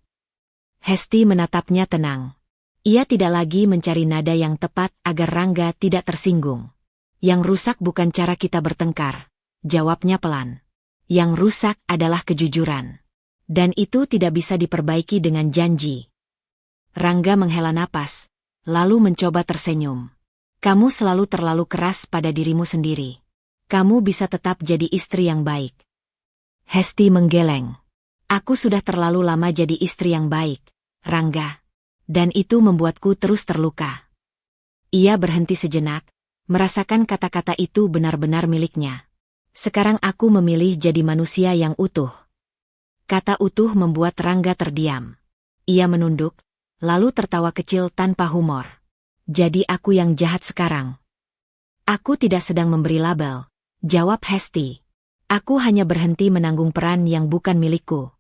Hesti menatapnya tenang. Ia tidak lagi mencari nada yang tepat agar Rangga tidak tersinggung. "Yang rusak bukan cara kita bertengkar," jawabnya pelan. "Yang rusak adalah kejujuran. Dan itu tidak bisa diperbaiki dengan janji." Rangga menghela napas, lalu mencoba tersenyum. "Kamu selalu terlalu keras pada dirimu sendiri. Kamu bisa tetap jadi istri yang baik." Hesti menggeleng. "Aku sudah terlalu lama jadi istri yang baik, Rangga. Dan itu membuatku terus terluka." Ia berhenti sejenak, merasakan kata-kata itu benar-benar miliknya. "Sekarang aku memilih jadi manusia yang utuh." Kata utuh membuat Rangga terdiam. Ia menunduk, lalu tertawa kecil tanpa humor. "Jadi aku yang jahat sekarang?" "Aku tidak sedang memberi label," jawab Hesti. "Aku hanya berhenti menanggung peran yang bukan milikku."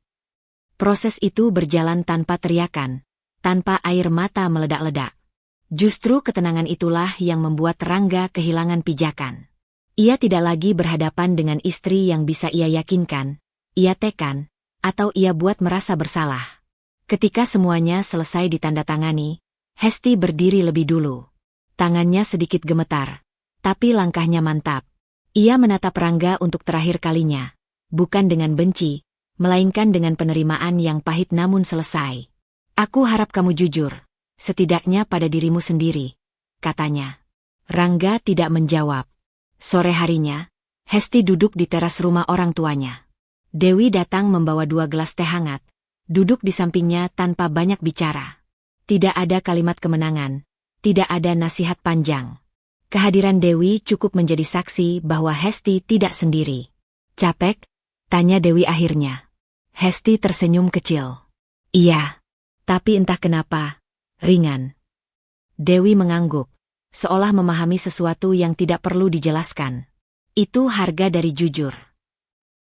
Proses itu berjalan tanpa teriakan, tanpa air mata meledak-ledak. Justru ketenangan itulah yang membuat Rangga kehilangan pijakan. Ia tidak lagi berhadapan dengan istri yang bisa ia yakinkan, ia tekan, atau ia buat merasa bersalah. Ketika semuanya selesai ditandatangani, Hesti berdiri lebih dulu. Tangannya sedikit gemetar, tapi langkahnya mantap. Ia menatap Rangga untuk terakhir kalinya, bukan dengan benci, melainkan dengan penerimaan yang pahit namun selesai. "Aku harap kamu jujur, setidaknya pada dirimu sendiri," katanya. Rangga tidak menjawab. Sore harinya, Hesti duduk di teras rumah orang tuanya. Dewi datang membawa 2 gelas teh hangat, duduk di sampingnya tanpa banyak bicara. Tidak ada kalimat kemenangan, tidak ada nasihat panjang. Kehadiran Dewi cukup menjadi saksi bahwa Hesti tidak sendiri. "Capek?" tanya Dewi akhirnya. Hesti tersenyum kecil. "Iya. Tapi entah kenapa, ringan." Dewi mengangguk, seolah memahami sesuatu yang tidak perlu dijelaskan. "Itu harga dari jujur."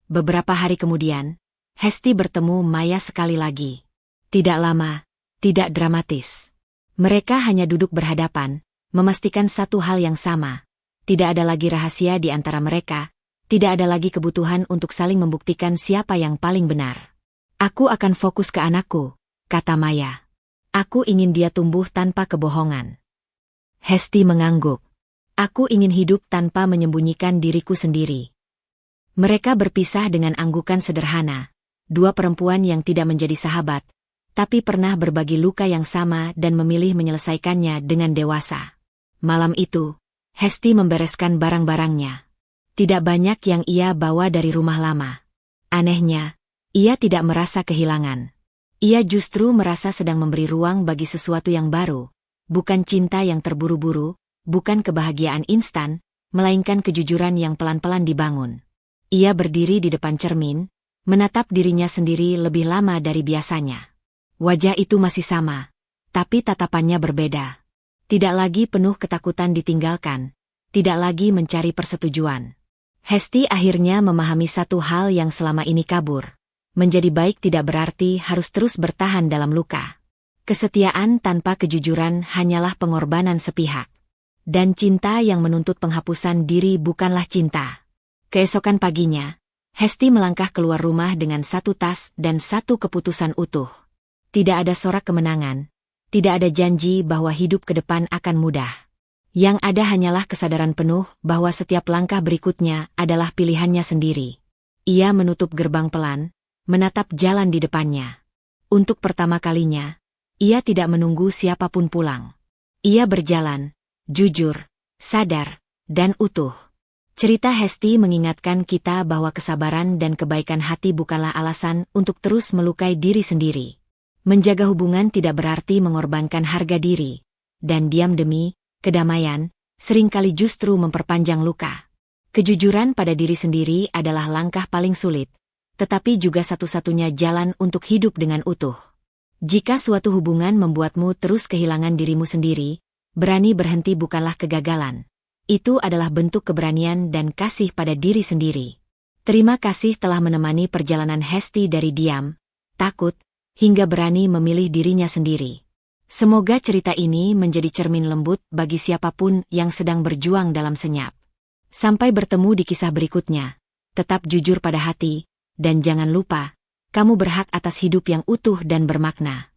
Beberapa hari kemudian, Hesti bertemu Maya sekali lagi. Tidak lama, tidak dramatis. Mereka hanya duduk berhadapan, memastikan satu hal yang sama. Tidak ada lagi rahasia di antara mereka, tidak ada lagi kebutuhan untuk saling membuktikan siapa yang paling benar. Aku akan fokus ke anakku, kata Maya. Aku ingin dia tumbuh tanpa kebohongan. Hesti mengangguk. Aku ingin hidup tanpa menyembunyikan diriku sendiri. Mereka berpisah dengan anggukan sederhana. Dua perempuan yang tidak menjadi sahabat, tapi pernah berbagi luka yang sama dan memilih menyelesaikannya dengan dewasa. Malam itu, Hesti membereskan barang-barangnya. Tidak banyak yang ia bawa dari rumah lama. Anehnya, ia tidak merasa kehilangan. Ia justru merasa sedang memberi ruang bagi sesuatu yang baru, bukan cinta yang terburu-buru, bukan kebahagiaan instan, melainkan kejujuran yang pelan-pelan dibangun. Ia berdiri di depan cermin, menatap dirinya sendiri lebih lama dari biasanya. Wajah itu masih sama, tapi tatapannya berbeda. Tidak lagi penuh ketakutan ditinggalkan, tidak lagi mencari persetujuan. Hesti akhirnya memahami satu hal yang selama ini kabur. Menjadi baik tidak berarti harus terus bertahan dalam luka. Kesetiaan tanpa kejujuran hanyalah pengorbanan sepihak. Dan cinta yang menuntut penghapusan diri bukanlah cinta. Keesokan paginya, Hesti melangkah keluar rumah dengan satu tas dan satu keputusan utuh. Tidak ada sorak kemenangan, tidak ada janji bahwa hidup ke depan akan mudah. Yang ada hanyalah kesadaran penuh bahwa setiap langkah berikutnya adalah pilihannya sendiri. Ia menutup gerbang pelan, menatap jalan di depannya. Untuk pertama kalinya, ia tidak menunggu siapapun pulang. Ia berjalan, jujur, sadar, dan utuh. Cerita Hesti mengingatkan kita bahwa kesabaran dan kebaikan hati bukanlah alasan untuk terus melukai diri sendiri. Menjaga hubungan tidak berarti mengorbankan harga diri, dan diam demi kedamaian seringkali justru memperpanjang luka. Kejujuran pada diri sendiri adalah langkah paling sulit, tetapi juga satu-satunya jalan untuk hidup dengan utuh. Jika suatu hubungan membuatmu terus kehilangan dirimu sendiri, berani berhenti bukanlah kegagalan. Itu adalah bentuk keberanian dan kasih pada diri sendiri. Terima kasih telah menemani perjalanan Hesti dari diam, takut, hingga berani memilih dirinya sendiri. Semoga cerita ini menjadi cermin lembut bagi siapapun yang sedang berjuang dalam senyap. Sampai bertemu di kisah berikutnya. Tetap jujur pada hati, dan jangan lupa, kamu berhak atas hidup yang utuh dan bermakna.